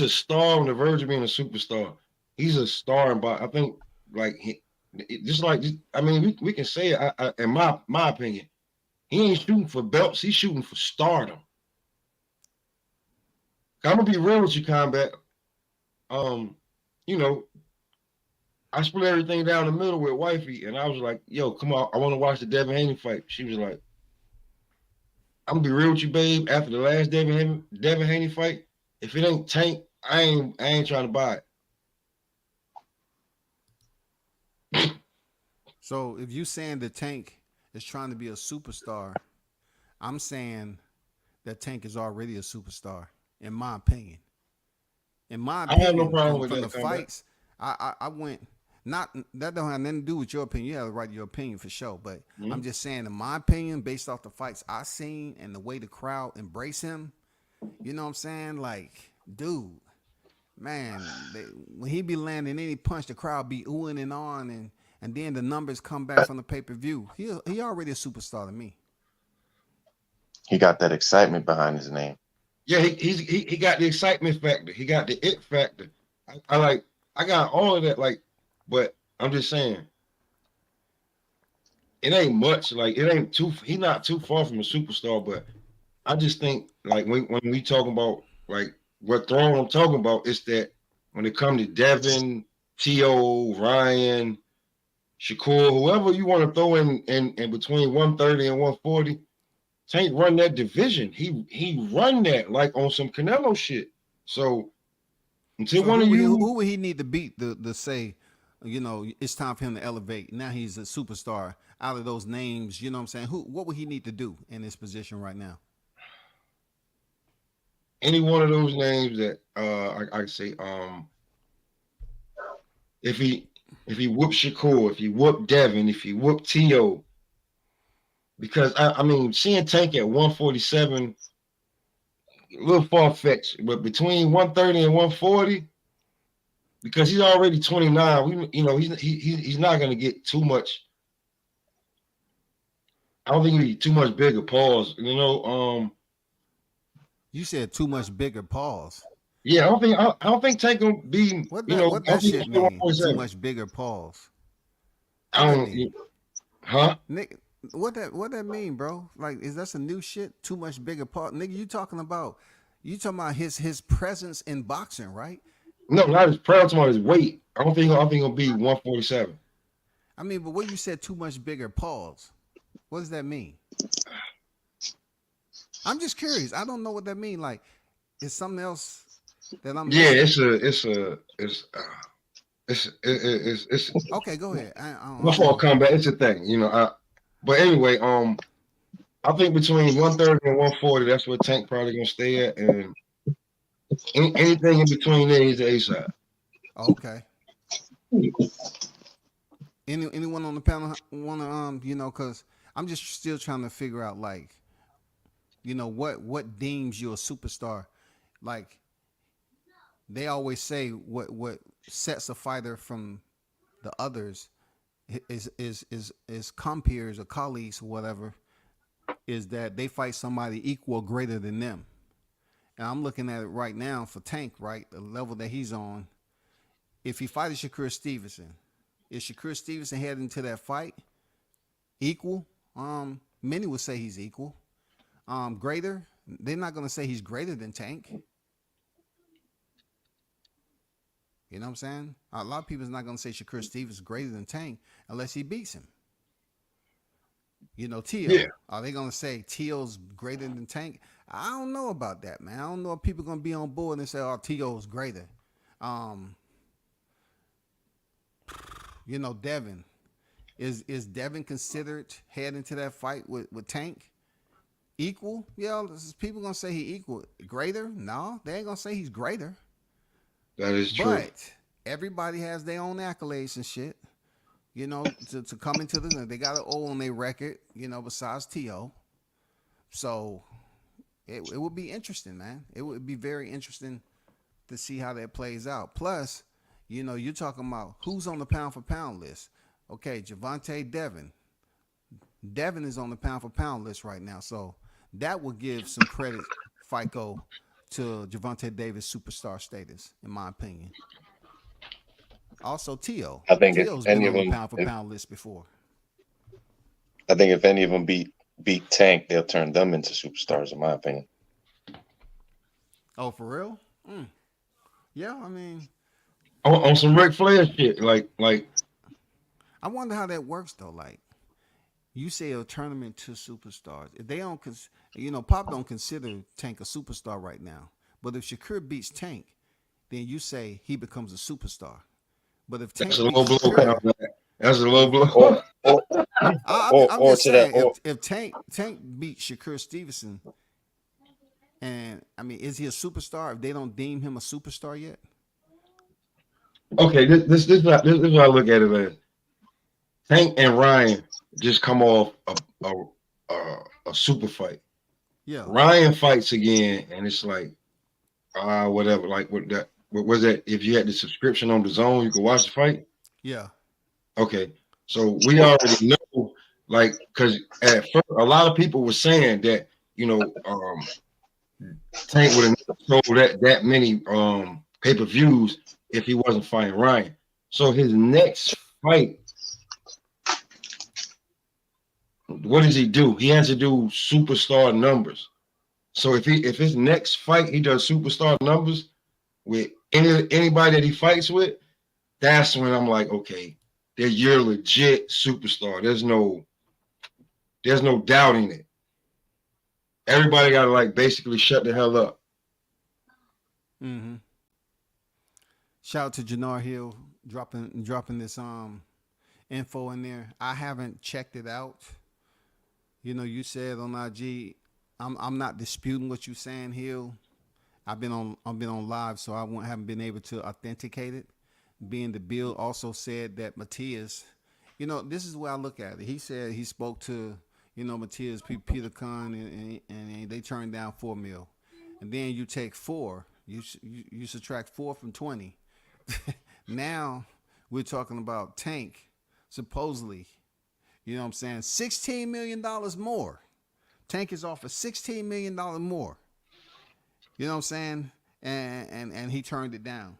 a star on the verge of being a superstar. He's a star, and I think like I mean we can say it. In my opinion, he ain't shooting for belts. He's shooting for stardom. I'm gonna be real with you, Combat. You know, I split everything down the middle with wifey, and I was like, "Yo, come on, I want to watch the Devin Haney fight." She was like, "I'm gonna be real with you, babe. After the last Devin Haney fight, if it ain't Tank, I ain't trying to buy it." So if you saying the Tank is trying to be a superstar, I'm saying that Tank is already a superstar, in my opinion. In my I have no opinion, problem with from that, the Combat. fights, I went not that don't have nothing to do with your opinion. You have to write your opinion for sure. But I'm just saying, in my opinion, based off the fights I seen and the way the crowd embrace him, you know what I'm saying? Like, dude, man, when he be landing any punch, the crowd be oohing and on, and then the numbers come back from the pay-per-view. He already a superstar to me. He got that excitement behind his name. Yeah, he got the excitement factor. He got the it factor. I got all of that. Like, but I'm just saying, it ain't much. Like, it ain't too. He not too far from a superstar. But I just think like when we talking about like what throne I'm talking about is that when it comes to Devin, T.O., Ryan, Shakur, whoever you want to throw in between 130 and 140, Tank run that division. He run that like on some Canelo shit. So until So one of you, who would he need to beat to say, you know, it's time for him to elevate? Now he's a superstar. Out of those names, you know what I'm saying? What would he need to do in this position right now? any one of those names that I say, if he whoop Shakur, if he whoop Devin, if he whoop T.O., because I mean seeing Tank at 147, a little far fetched, but between 130 and 140, because he's already 29, he's not gonna get too much. I don't think he need too much bigger pause. You said too much bigger pause. Yeah, I don't think Tank gonna be. What I don't that think shit he'll be mean? Too 147. much bigger pause. What I that don't. mean? Huh? Nick, what that mean, bro? Like, is that some new shit? Too much bigger pause, nigga. You talking about his presence in boxing, right? No, not his proud about his weight. I don't think he'll be 147. I mean, but what you said, too much bigger pause. What does that mean? I'm just curious. I don't know what that mean. Like, is something else that I'm Yeah, missing? it's Okay, go ahead. I don't before know. combat. It's a thing. But anyway, I think between 130 and 140, that's where Tank probably gonna stay at, and anything in between there, he's the A side. Okay. Anyone on the panel want to because I'm just still trying to figure out, like, what deems you a superstar. Like, they always say what sets a fighter from the others is compeers or colleagues or whatever, is that they fight somebody equal or greater than them. And I'm looking at it right now for Tank, right? The level that he's on. If he fights Shakur Stevenson, is Shakur Stevenson heading into that fight equal? Many would say he's equal. Greater? They're not gonna say he's greater than Tank. You know what I'm saying? A lot of people's not gonna say Shakur Stevens is greater than Tank unless he beats him. Yeah, T.O. Are they gonna say T.O.'s greater than Tank? I don't know about that, man. I don't know if people gonna be on board and say, "Oh, T.O.'s greater." Um, Devin is Devin considered heading to that fight with Tank equal? Yeah, people gonna say he equal. Greater? No, they ain't gonna say he's greater. that is true. But everybody has their own accolades and shit. To come into they got an O on their record, besides T.O. So it would be interesting, man. It would be very interesting to see how that plays out. Plus, you're talking about who's on the pound for pound list. Okay, Javante Devin. Devin is on the pound for pound list right now, so that will give some credit, FICO, to Javante Davis superstar status, in my opinion. Also, T.O. I think if T.O.'s been any of on the them, pound for pound list before. I think if any of them beat Tank, they'll turn them into superstars, in my opinion. Oh, for real? Yeah, I mean, On some Ric Flair shit, like I wonder how that works though. Like, you say a tournament to superstars. If they don't, Pop don't consider Tank a superstar right now. But if Shakur beats Tank, then you say he becomes a superstar. But if that's Tank a low beats blow. Shakur, That's a low blow. I'm Or just to that, saying if Tank beats Shakur Stevenson, and I mean, is he a superstar if they don't deem him a superstar yet? Okay, this is what I look at it as. Tank and Ryan just come off a super fight. Yeah, Ryan fights again, and it's like whatever. Like what was that? If you had the subscription on the Zone, you could watch the fight. yeah. Okay, so we already know, like, because at first a lot of people were saying that Tank would have sold that many pay-per-views if he wasn't fighting Ryan. So his next fight, what does he do? He has to do superstar numbers. So if his next fight he does superstar numbers with anybody that he fights with, that's when I'm like, okay, you're legit superstar. There's no doubting it. Everybody got to like basically shut the hell up. Mm-hmm. Shout out to Jannar Hill dropping this info in there. I haven't checked it out. You said on IG, I'm not disputing what you're saying, Hill. I've been on live, so haven't been able to authenticate it. Being the Bill also said that Matias, this is the way I look at it. He said he spoke to Matias, Peter Khan, and they turned down $4 million, and then you take 4, you subtract 4 from 20. Now we're talking about Tank, supposedly, I'm saying, $16 million more. Tank is offered $16 million more. You know what I'm saying? And he turned it down.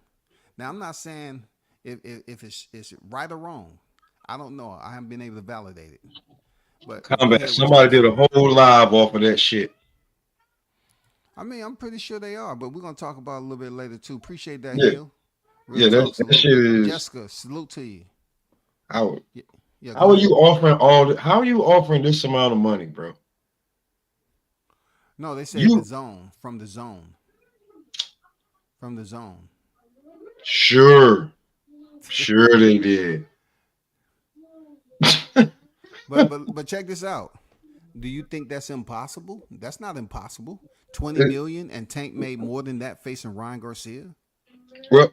Now I'm not saying if it's right or wrong. I don't know. I haven't been able to validate it. But Combat. Somebody did a whole live off of that shit. I mean, I'm pretty sure they are, but we're gonna talk about it a little bit later too. Appreciate that, Yeah. Hill. That shit is. Jessica, salute to you. How How are you offering this amount of money, bro? No, they said the zone. From the zone. Sure they did. But check this out. Do you think that's impossible? That's not impossible. 20 million and Tank made more than that facing Ryan Garcia. Well,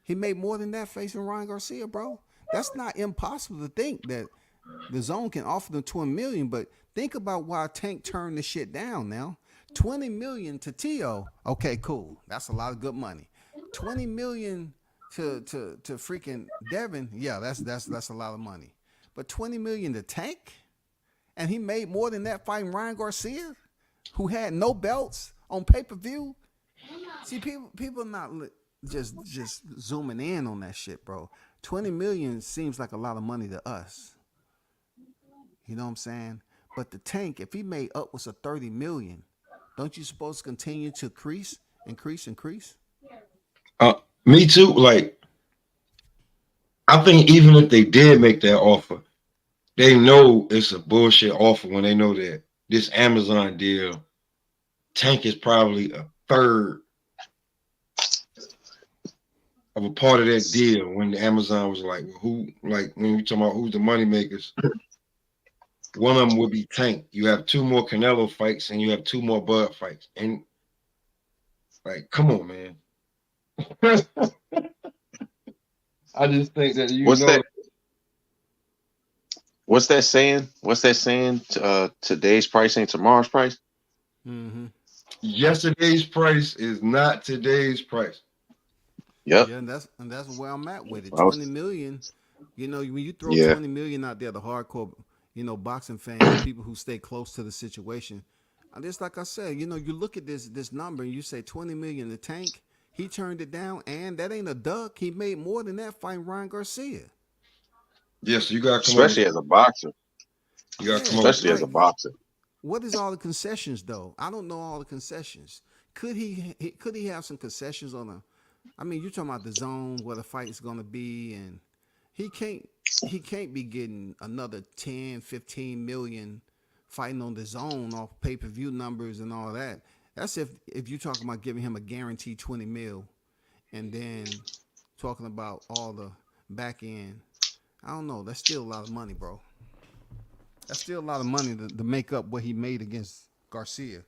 he made more than that facing Ryan Garcia, bro. That's not impossible to think that the zone can offer them 20 million, but think about why Tank turned the shit down now. 20 million to T.O. Okay, cool. That's a lot of good money. 20 million to freaking Devin. Yeah, that's a lot of money. But 20 million to Tank? And he made more than that fighting Ryan Garcia, who had no belts on pay-per-view. See, people not just zooming in on that shit, bro. 20 million seems like a lot of money to us. You know what I'm saying? But the Tank, if he made upwards of 30 million, don't you suppose to continue to increase? Me too. Like, I think even if they did make that offer, they know it's a bullshit offer when they know that this Amazon deal, Tank is probably a third of a part of that deal. When the Amazon was like, when you talking about who's the money makers, one of them would be Tank. You have 2 more Canelo fights and you have 2 more Bud fights. And like, come on, man. I just think that What's that saying? Today's price ain't tomorrow's price. Mm-hmm. Yesterday's price is not today's price. Yep. Yeah, and that's where I'm at with it. I 20 was, million. You know, when you throw yeah. 20 million out there, the hardcore, boxing fans, people who stay close to the situation, just like I said, you look at this number and you say 20 million. The Tank, he turned it down, and that ain't a duck. He made more than that fighting Ryan Garcia. Yes, you gotta come up with Especially as a boxer. you gotta come Yeah, up with Especially as like a boxer. what is all the concessions though? I don't know all the concessions. Could he have some concessions on a? I mean, you're talking about the zone where the fight is going to be, and he can't he can't be getting another 10, 15 million fighting on the zone off pay per view numbers and all that. That's if you're talking about giving him a guaranteed 20 mil, and then talking about all the back end. I don't know. That's still a lot of money, bro. That's still a lot of money to make up what he made against Garcia.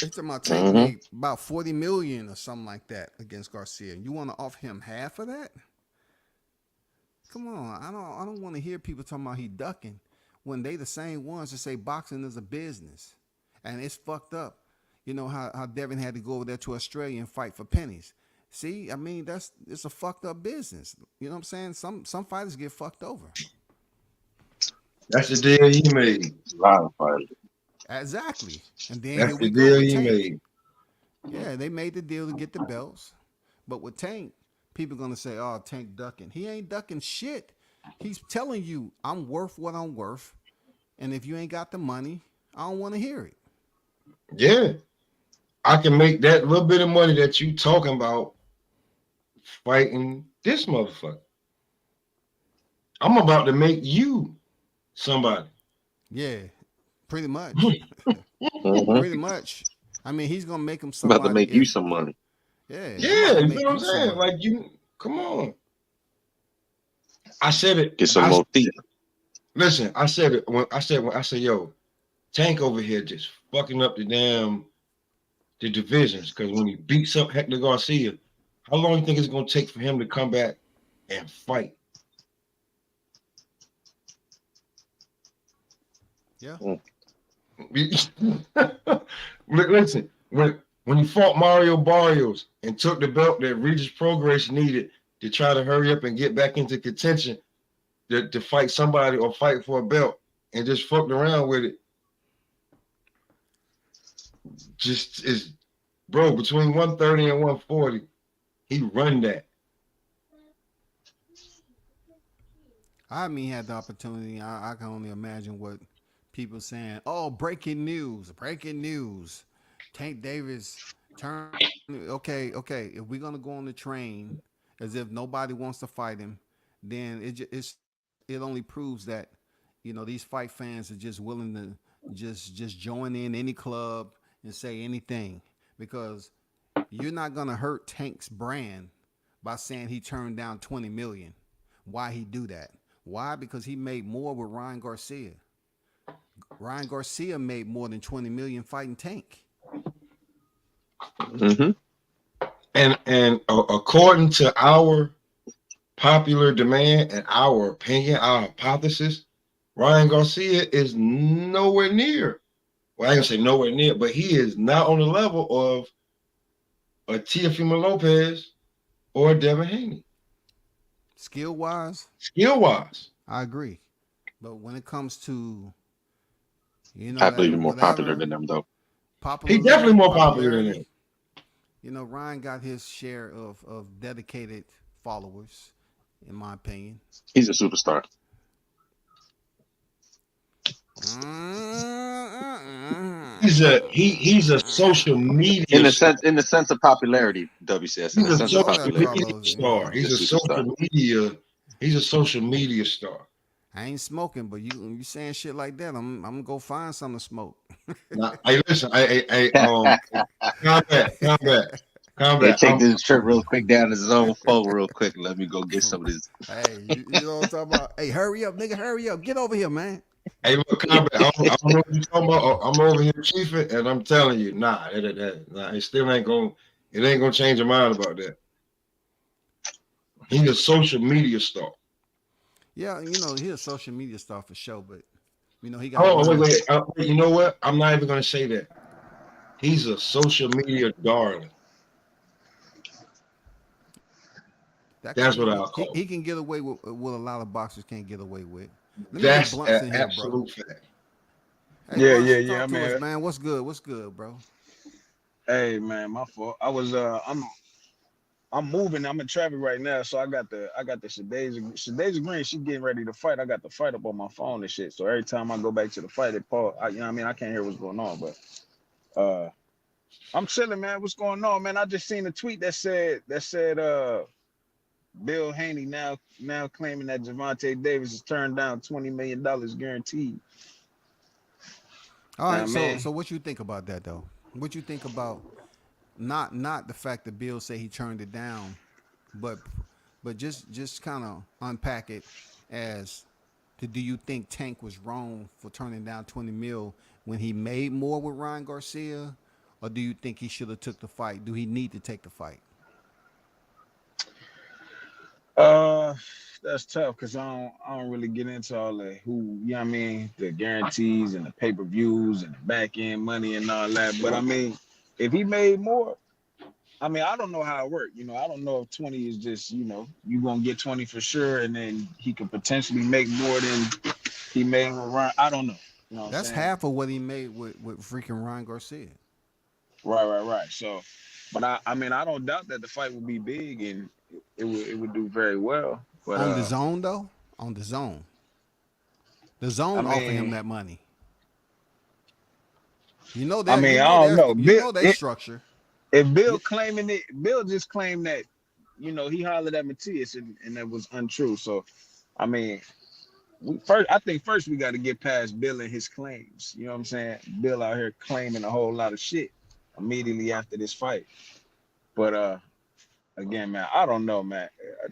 They talking about Tank Hmm. made about 40 million or something like that against Garcia. You want to offer him half of that? Come on, I don't want to hear people talking about he ducking when they the same ones that say boxing is a business, and it's fucked up. You know how Devin had to go over there to Australia and fight for pennies. See, I mean it's a fucked up business. You know what I'm saying? Some fighters get fucked over. that's the deal he made. A lot of fighters. Exactly. And then That's here the we go deal with he Tank. made. Yeah, they made the deal to get the belts. But with Tank, people gonna say, "Oh, Tank ducking." He ain't ducking shit. He's telling you, "I'm worth what I'm worth, and if you ain't got the money, I don't want to hear it." Yeah. I can make that little bit of money that you talking about fighting this motherfucker. I'm about to make you somebody. Yeah, pretty much. Hmm. Pretty much. I mean, he's gonna make him About to somebody make you if some money. yeah, I'm about Yeah, to you feel make what I'm you saying? somebody. Like you, come on. I said it. Get some more teeth. Listen. I said it when I said, yo, Tank over here just fucking up the divisions because when he beats up Hector Garcia, how long you think it's gonna take for him to come back and fight? Yeah. Mm. Listen, when he fought Mario Barrios and took the belt that Regis Progress needed to try to hurry up and get back into contention to fight somebody or fight for a belt and just fucked around with it, just is bro between 130 and 140. He run that. I mean, had the opportunity. I can only imagine what people saying. Oh, breaking news! Breaking news! Tank Davis turn. Okay. If we're gonna go on the train as if nobody wants to fight him, then it only proves that these fight fans are just willing to just join in any club and say anything because you're not gonna hurt Tank's brand by saying he turned down 20 million. Why he do that? Why? Because he made more with Ryan Garcia. Ryan Garcia made more than 20 million fighting Tank. Hmm. And according to our popular demand and our opinion, our hypothesis, Ryan Garcia is nowhere near. Well, I ain't gonna say nowhere near, but he is not on the level of a Teofimo Lopez or Devin Haney, Skill wise, skill wise. I agree. But when it comes to I that believe you're more popular whatever than them though. He definitely more popular than popularity, him. Ryan got his share of dedicated followers, in my opinion. He's a superstar. He's a social In media the star. sense of popularity, WCS. In He's the a sense of All social that, popularity, media Carlos. star. he's He's a a superstar. social media. He's a social media star. I ain't smoking, but you saying shit like that, I'm gonna go find something to smoke. Now, hey, listen, combat. Take this trip real quick down to zone 4 real quick. Let me go get some of this. Hey, you know what I'm talking about? Hey, hurry up, nigga, hurry up. Get over here, man. Hey, look, combat. I don't know what you're talking about. I'm over here chiefing, and I'm telling you, nah, it still ain't gonna change your mind about that. He's a social media star. Yeah, he's a social media star for sure, but he got Oh, one. wait. You know what? I'm not even gonna say that. He's a social media darling. That's what I'll call He him. can get away with what a lot of boxers can't get away with. Let me get That's Blunts an in here, bro. absolute fact. Hey, Yeah, Blunts, yeah, yeah. I talk to us, mean, man. What's good? What's good, bro? hey man, my fault. I'm moving. I'm in traffic right now, so I got the Shadeja Green. She getting ready to fight. I got the fight up on my phone and shit. So every time I go back to the fight, it pause. You know what I mean? I can't hear what's going on, but uh, I'm chilling, man. What's going on, man? I just seen a tweet that said Bill Haney now claiming that Javante Davis has turned down $20 million guaranteed. All Now, right, so man, so what you think about that though? What you think about not the fact that Bill said he turned it down, but just kind of unpack it as to do you think Tank was wrong for turning down 20 mil when he made more with Ryan Garcia, or do you think he should have took the fight? Do he need to take the fight? uh, that's tough because I don't really get into all the who, you know what I mean, the guarantees and the pay-per-views and the back end money and all that. But I mean, if he made more, I mean, I don't know how it worked. You know, I don't know if 20 is just, you gonna get 20 for sure, and then he could potentially make more than he made with Ryan. I don't know. You know what I'm That's saying? half of what he made with freaking Ryan Garcia. Right. So, but I mean, I don't doubt that the fight would be big and it would do very well. But On the zone though, on the I zone offered him mean, that money. You know I that. mean, I don't know. You know they structure. If Bill Yeah. claiming it, Bill just claimed that, he hollered at Matias and that was untrue. So, I mean, I think first we got to get past Bill and his claims. You know what I'm saying? Bill out here claiming a whole lot of shit immediately after this fight. But again, man, I don't know, man.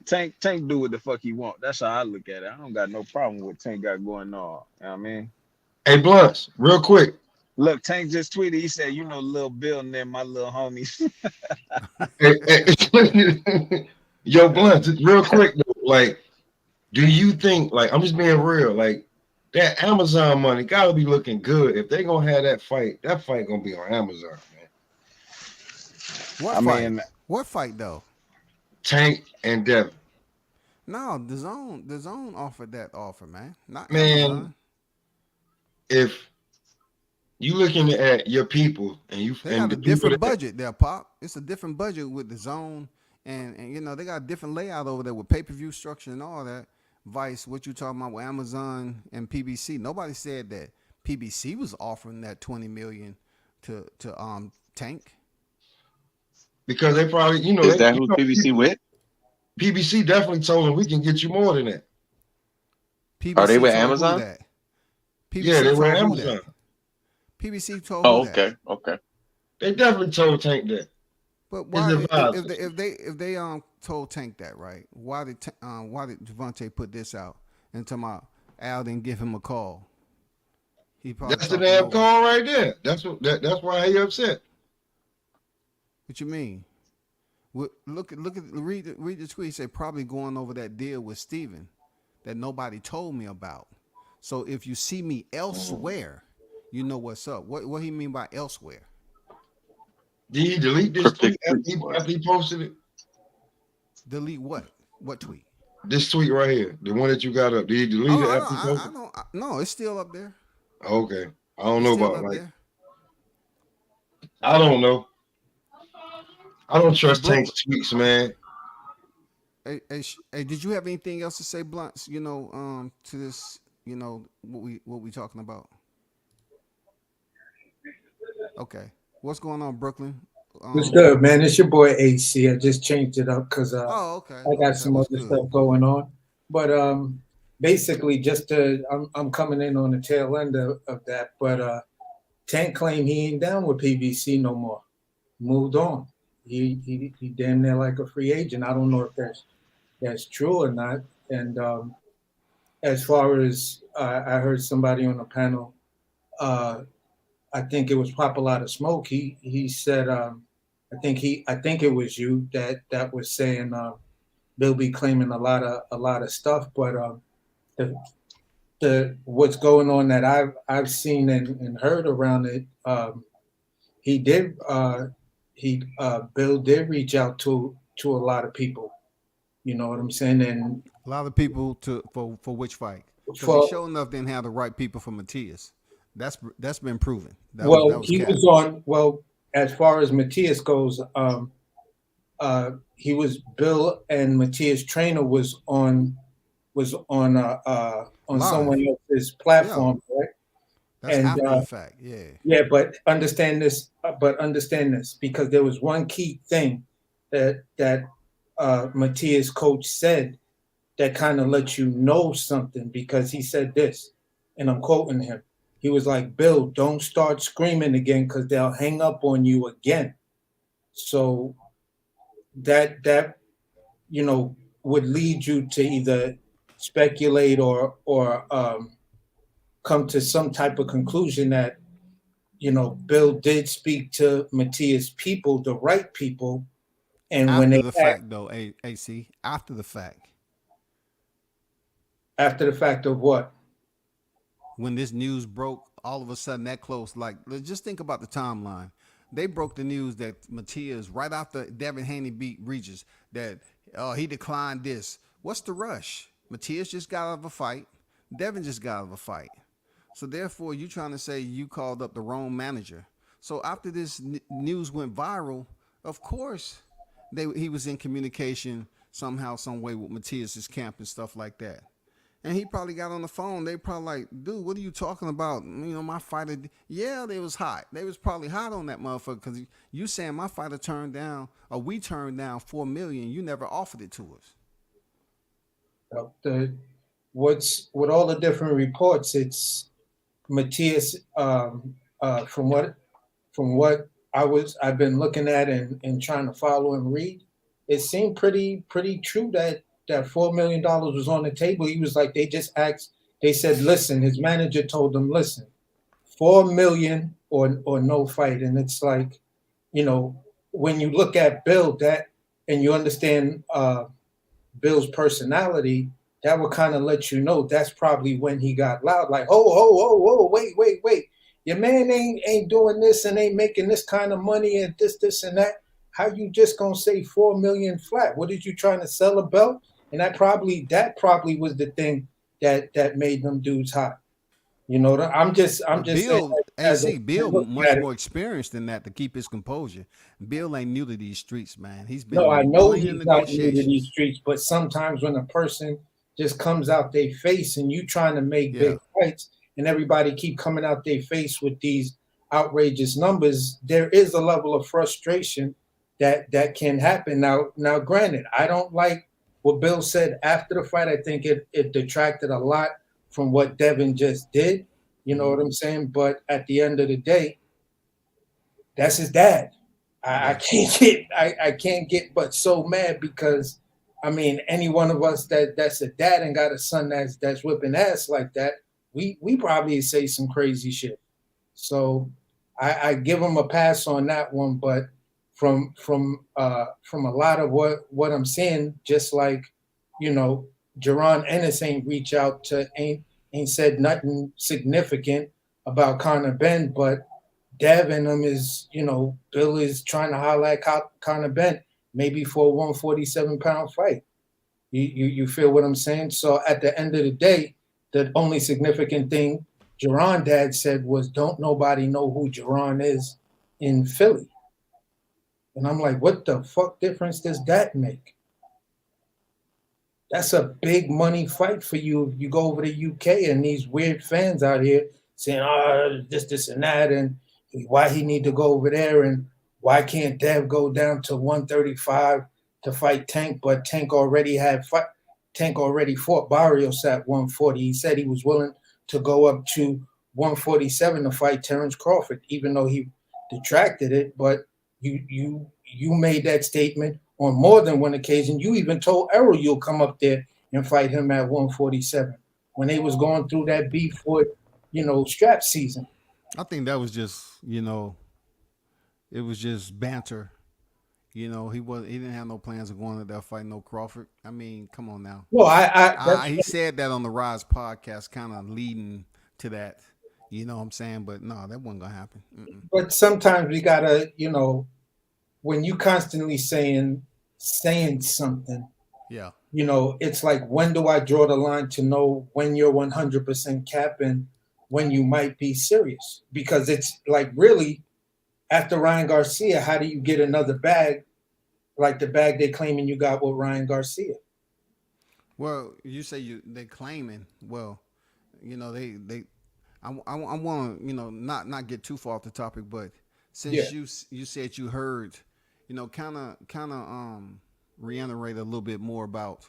Tank do what the fuck he want. That's how I look at it. I don't got no problem with what Tank got going on. You know what I mean? Hey, Blunts, real quick. Look, Tank just tweeted. He said, Lil Bill and them, my little homies. Yo, Blunts, real quick though. Like, do you think, like, I'm just being real, like, that Amazon money gotta be looking good. If they gonna have that fight gonna be on Amazon, man. What I fight? mean, What fight though? Tank and Devin. No, the zone offered that offer, man. Not Man, Amazon. if you looking at your people They and got the a people different that budget there, Pop. It's a different budget with the zone, and they got a different layout over there with pay per view structure and all that. Vice, what you talking about with Amazon and PBC? Nobody said that PBC was offering that 20 million to Tank. because they probably, Is that who PBC with? PBC definitely told them we can get you more than that. Are they PBC with told who Amazon? that? Yeah, they PBC were told who Amazon. that? PBC told who Oh, that? okay. They definitely told Tank that. But His why advisors. if they told Tank that, right? Why did Javante put this out and tell my Al didn't give him a call? He probably That's the talked to damn Logan. call right there. That's why he upset. What you mean? Read the tweet. He said probably going over that deal with Steven that nobody told me about. So if you see me elsewhere, you know what's up. What he mean by elsewhere? Did he delete this Cryptic tweet after tweets, boy. he posted it? Delete what? What tweet? This tweet right here, the one that you got up. Did he delete Oh, it I after don't. he posted? No, it's still up there. Okay, I don't It's know still about up like there. I don't know. I don't Hey, trust Tank's tweets, man. Hey, did you have anything else to say, Blunts? To this, what we talking about? Okay, what's going on, Brooklyn? What's good, man? It's your boy AC. I just changed it up because Oh, okay, I got okay, some what's other good? stuff going on. But basically, I'm coming in on the tail end of that. But Tank claimed he ain't down with PBC no more. Moved on. He damn near like a free agent. I don't know if that's true or not. And as far as I heard somebody on the panel, uh, I think it was Pop a Lot of Smoke. He said, I think it was you that was saying they'll be claiming a lot of stuff, but the what's going on that I've seen and heard around it, he did. Bill did reach out to a lot of people. You know what I'm saying? And A lot of people for which fight? Because he for sure enough didn't have the right people for Matias. That's been proven. That well, was he cap. was on. Well, as far as Matias goes, he was Bill and Matias trainer was on Live. someone else's Yeah. platform, right? That's And after the fact. Yeah. yeah, but understand this. Because there was one key thing that Matias coach said that kind of lets you know something, because he said this, and I'm quoting him. He was like, "Bill, don't start screaming again because they'll hang up on you again." So that would lead you to either speculate or come to some type of conclusion that Bill did speak to Matias people, the right people, and when After they the had, fact, though, AC. After the fact, after the fact of what? when this news broke, all of a sudden that close. Like, just think about the timeline. They broke the news that Matias, right after Devin Haney beat Regis, that he declined this. What's the rush? Matias just got out of a fight. Devin just got out of a fight. So therefore, you trying to say you called up the wrong manager. So after this news went viral, of course, he was in communication somehow, some way with Matias's camp and stuff like that. And he probably got on the phone. They probably like, dude, what are you talking about? My fighter. Yeah, they was hot. They was probably hot on that motherfucker because you saying my fighter turned down, or we turned down $4 million. You never offered it to us. The what's with all the different reports, it's Matias. From what I've been looking at and trying to follow and read, it seemed pretty true that $4 million was on the table. He was like, they said, listen, his manager told them, listen, 4 million or no fight. And it's like, when you look at Bill, that and you understand Bill's personality, that would kind of let you know that's probably when he got loud, like, oh, wait. Your man ain't doing this and ain't making this kind of money and this and that. How you just gonna say 4 million flat? What did you trying to sell a belt? And that probably was the thing that made them dudes hot. I'm just saying, Bill, as AC, I Bill look much at it. more experienced than that to keep his composure. Bill ain't new to these streets, man. He's been No, I in know plenty of he's not new to these negotiations. streets, but sometimes when a person just comes out their face and you trying to make Yeah. big fights and everybody keep coming out their face with these outrageous numbers, there is a level of frustration that can happen. Now, granted, I don't like what Bill said after the fight. I think it detracted a lot from what Devin just did. You know what I'm saying? But at the end of the day, that's his dad. I Yeah. can't get but so mad because I mean any one of us that's a dad and got a son that's whipping ass like that, we probably say some crazy shit. So I give him a pass on that one, but from a lot of what I'm seeing, just like Jerron Ennis ain't reach out to ain't said nothing significant about Conor Ben, but Dev and them is, Bill is trying to highlight Conor Ben maybe for a 147-pound fight. You feel what I'm saying? So at the end of the day, the only significant thing Jerron dad said was, "Don't nobody know who Jerron is in Philly." And I'm like, what the fuck difference does that make? That's a big money fight for you. You go over to UK and these weird fans out here saying, this, and that, and why he need to go over there, and why can't Dev go down to 135 to fight Tank, but Tank already fought Barrios at 140. He said he was willing to go up to 147 to fight Terrence Crawford, even though he detracted it. But you made that statement on more than one occasion. You even told Errol you'll come up there and fight him at 147 when they was going through that beef with, strap season. I think that was just, it was just banter. He didn't have no plans of going to that fight, no Crawford. I mean, come on now. Well, He said that on the Rise podcast, kind of leading to that. You know what I'm saying? But no, that wasn't gonna happen. Mm-mm. But sometimes we gotta, you know, when you constantly saying something, Yeah. you know, it's like, when do I draw the line to know when you're 100% capping, when you might be serious? Because it's like, really, after Ryan Garcia, how do you get another bag like the bag they claiming you got with Ryan Garcia? Well, you say they claiming. Well, you know they I want to not get too far off the topic, but Yeah. since you said you heard, kind of reiterate a little bit more about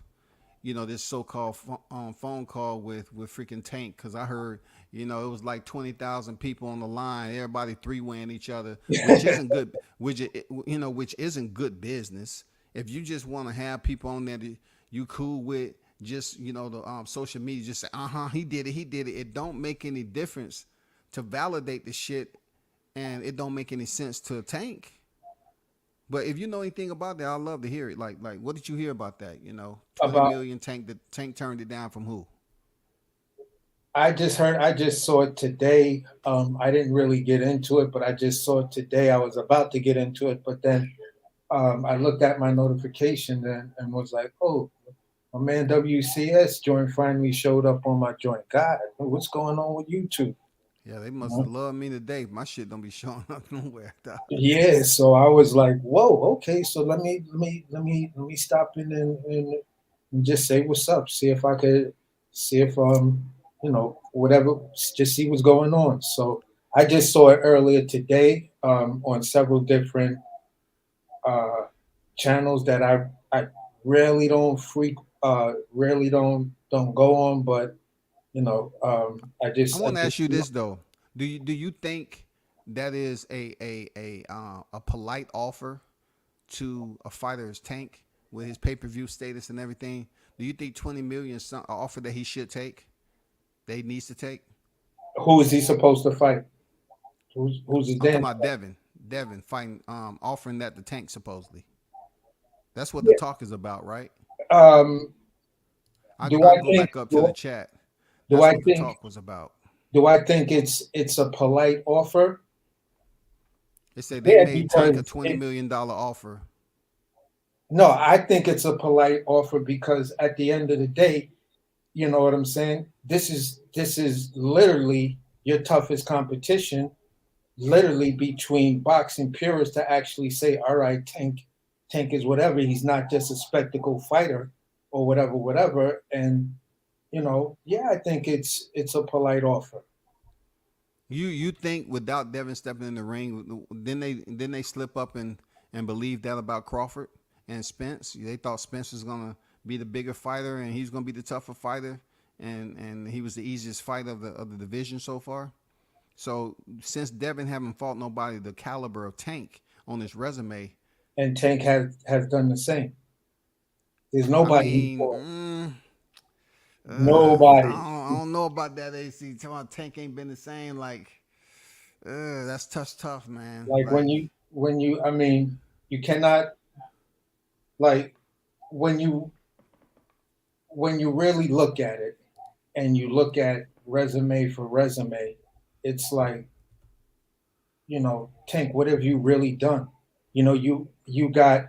this so-called phone call with freaking Tank, because I heard it was like 20,000 people on the line, everybody three-weighing each other, which isn't good, which isn't good business. If you just want to have people on there that you cool with, just the social media, just say he did it. It don't make any difference to validate the shit, and it don't make any sense to Tank. But if you know anything about that, I'd love to hear it. Like, what did you hear about that? 20 About million Tank. The Tank turned it down from who? I just saw it today. I didn't really get into it, but I just saw it today. I was about to get into it, but then I looked at my notification and was like, oh, my man WCS joint finally showed up on my joint. God, what's going on with YouTube? Yeah, they You must have know? loved me today. My shit don't be showing up nowhere. Dog. Yeah, so I was like, whoa, okay, so let me stop in and just say what's up. See if I could see if whatever, just see what's going on. So I just saw it earlier today on several different uh channels that I rarely don't go on, but I I want to just ask you this though. Do you think that is a polite offer to a fighter's Tank with his pay-per-view status and everything? Do you think 20 million is an offer that he should take? That he needs to take? who is he supposed to fight? Who's his I'm talking dance about partner? Devin fighting, offering that to Tank supposedly. That's what the Yeah. talk is about, right? Um, I do I'll I go think back up to do, the chat. do That's I what the think talk was about. do I think it's a polite offer? They said they Yeah, made Tank a because $20 million offer. no, I think it's a polite offer because at the end of the day, you know what I'm saying? This is literally your toughest competition, literally between boxing purists to actually say, all right, Tank is whatever. He's not just a spectacle fighter or whatever. And yeah, I think it's a polite offer. You think without Devin stepping in the ring, then they slip up and believe that about Crawford and Spence? They thought Spence was gonna be the bigger fighter and he's gonna be the tougher fighter, and he was the easiest fight of the division so far. So since Devin haven't fought nobody the caliber of Tank on his resume, And Tank has done the same. There's I nobody he mean, fought. I Nobody. don't know about that. AC, talking about Tank ain't been the same. Like, that's tough, man. Like Like, I mean, you cannot, like, when you really look at it and you look at resume for resume, it's like, Tank, what have you really done? You got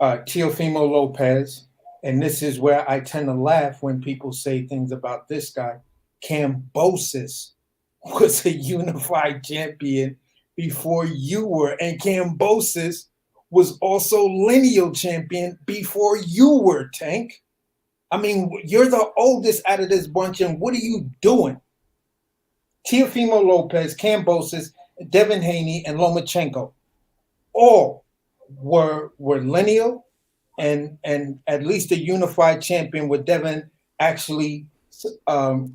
Teofimo Lopez, and this is where I tend to laugh when people say things about this guy. Cambosis was a unified champion before you were, and Cambosis was also lineal champion before you were, Tank. I mean, you're the oldest out of this bunch, and what are you doing? Teofimo Lopez, Cambosis, Devin Haney, and Lomachenko all were lineal and at least a unified champion with Devin actually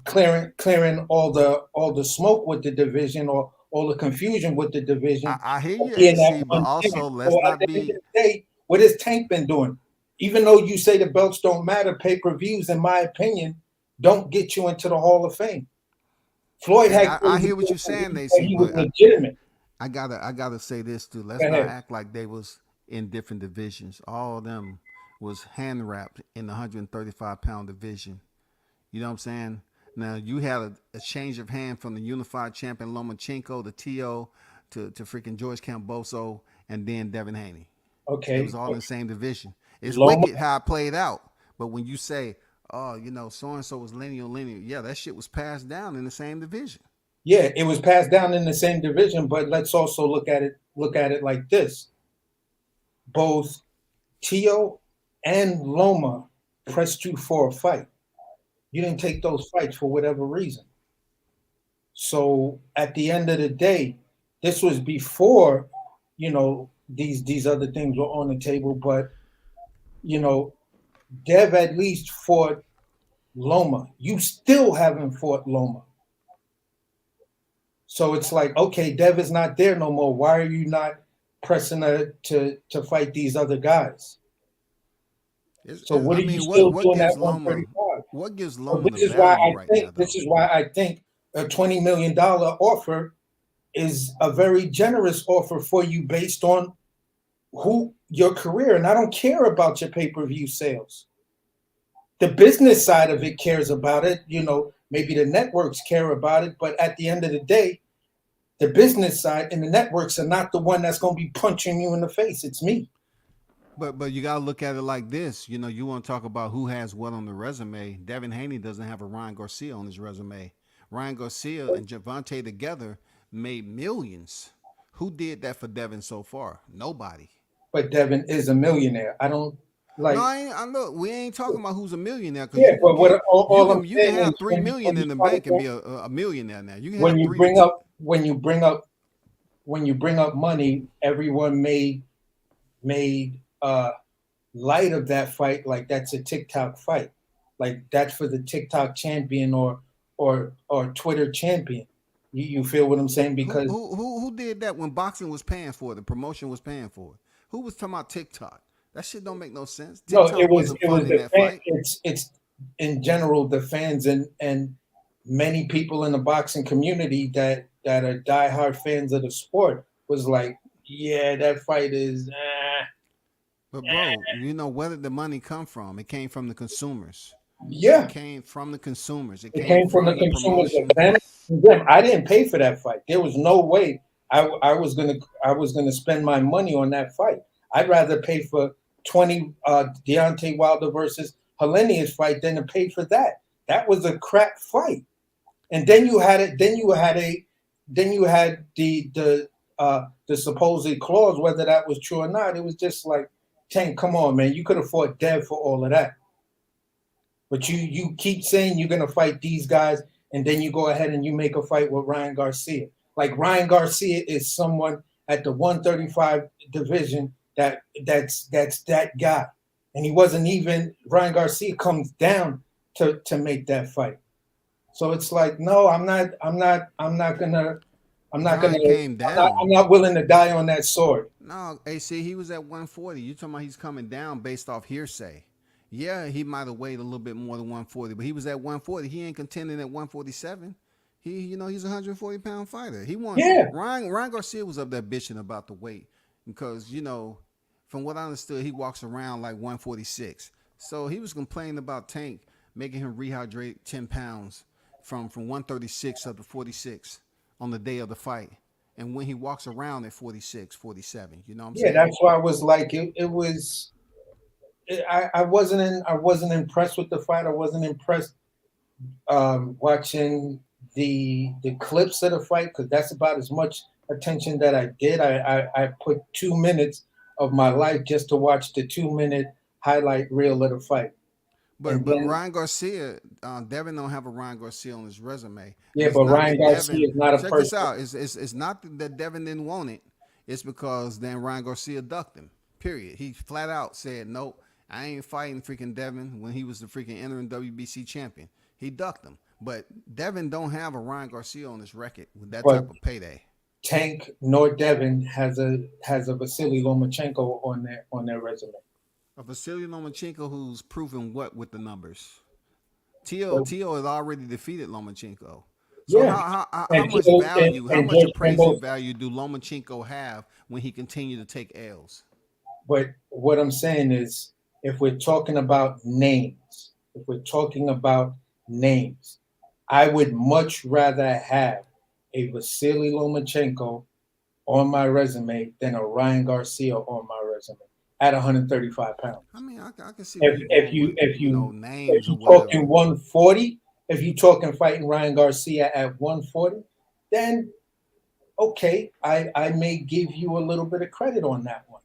clearing all the smoke with the division or all the confusion with the division, I hear you, being that AC, but one champ. also let's So at not the end of be. the day, what has Tank been doing? Even though you say the belts don't matter, pay-per-views, in my opinion, don't get you into the Hall of Fame. Floyd Hey, had I crazy hear what you're things, saying, but AC, he was but legitimate. I gotta say this too. Go Let's not ahead. act like they was in different divisions. All of them was hand wrapped in the 135-pound division. You know what I'm saying? Now you had a change of hand from the unified champion Lomachenko to Tio to freaking George Camboso and then Devin Haney. They was Okay, all in the same division. It's Loma. wicked how it played out. But when you say, oh, so and so was lineal, yeah, that shit was passed down in the same division. Yeah, it was passed down in the same division, but let's also look at it like this. Both Tio and Loma pressed you for a fight. You didn't take those fights for whatever reason. So at the end of the day, this was before, these other things were on the table, but you know, Dev at least fought Loma. You still haven't fought Loma. So it's like, okay, Dev is not there no more. Why are you not pressing her to fight these other guys? So what are you still doing at 135? What gives So Loma the value right now? this is why I think a $20 million offer is a very generous offer for you based on your career. And I don't care about your pay-per-view sales. The business side of it cares about it. Maybe the networks care about it, but at the end of the day, the business side and the networks are not the one that's going to be punching you in the face. It's me. But you gotta look at it like this. You want to talk about who has what on the resume. Devin Haney doesn't have a Ryan Garcia on his resume. Ryan Garcia and Javante together made millions. Who did that for Devin so far? Nobody. But Devin is a millionaire. I don't like. No, look, we ain't talking about who's a millionaire. Yeah, but you can have 3 million in the bank and be a millionaire now. You can when you bring up money, everyone made light of that fight like that's a TikTok fight, like that's for the TikTok champion or Twitter champion. You feel what I'm saying? Because who did that when boxing was paying for it, the promotion was paying for it? Who was talking about TikTok? That shit don't make no sense. TikTok it was the fan. It's in general the fans and many people in the boxing community that are diehard fans of the sport was like, yeah, that fight is. But bro, where did the money come from? It came from the consumers. Yeah, it came from the consumers. It came from the consumers. I didn't pay for that fight. There was no way I was gonna spend my money on that fight. I'd rather pay for 20 Deontay Wilder versus Helenius fight than to pay for that. That was a crap fight. And then you had it. Then you had the supposed clause, whether that was true or not. It was just like, Tank, come on, man. You could have fought Dev for all of that. But you keep saying you're gonna fight these guys, and then you go ahead and you make a fight with Ryan Garcia. Like Ryan Garcia is someone at the 135 division that's that guy, and he wasn't even. Ryan Garcia comes down to make that fight. So it's like, no, I'm not gonna. I'm not willing to die on that sword. No, AC, he was at 140. You talking about he's coming down based off hearsay? Yeah, he might have weighed a little bit more than 140, but he was at 140. He ain't contending at 147. He's a 140-pound fighter. He won. Yeah. Ryan Garcia was up there bitching about the weight because from what I understood, he walks around like 146. So he was complaining about Tank making him rehydrate 10 pounds from 136 up to 46 on the day of the fight. And when he walks around at 46, 47, you know what I'm saying? Yeah, that's why I was like, I wasn't impressed with the fight. I wasn't impressed watching the clips of the fight because that's about as much attention that I did. I put 2 minutes of my life just to watch the 2-minute highlight reel of the fight. But Ryan Garcia, Devin don't have a Ryan Garcia on his resume. Yeah, but Ryan Garcia is not a person. Check this out. It's not that Devin didn't want it. It's because then Ryan Garcia ducked him. Period. He flat out said, nope, I ain't fighting freaking Devin when he was the freaking interim WBC champion. He ducked him. But Devin don't have a Ryan Garcia on his record with that type of payday. Tank nor Devin has a Vasily Lomachenko on their resume. A Vasily Lomachenko who's proven what with the numbers? Tio has already defeated Lomachenko. So how much value, how much appraisal value do Lomachenko have when he continued to take L's? But what I'm saying is, if we're talking about names, I would much rather have a Vasily Lomachenko on my resume than a Ryan Garcia on my resume at 135 pounds. I mean, I can see where If you're if going you with, if you know, you if names or you whatever. talking 140, if you talking fighting Ryan Garcia at 140, then okay, I may give you a little bit of credit on that one,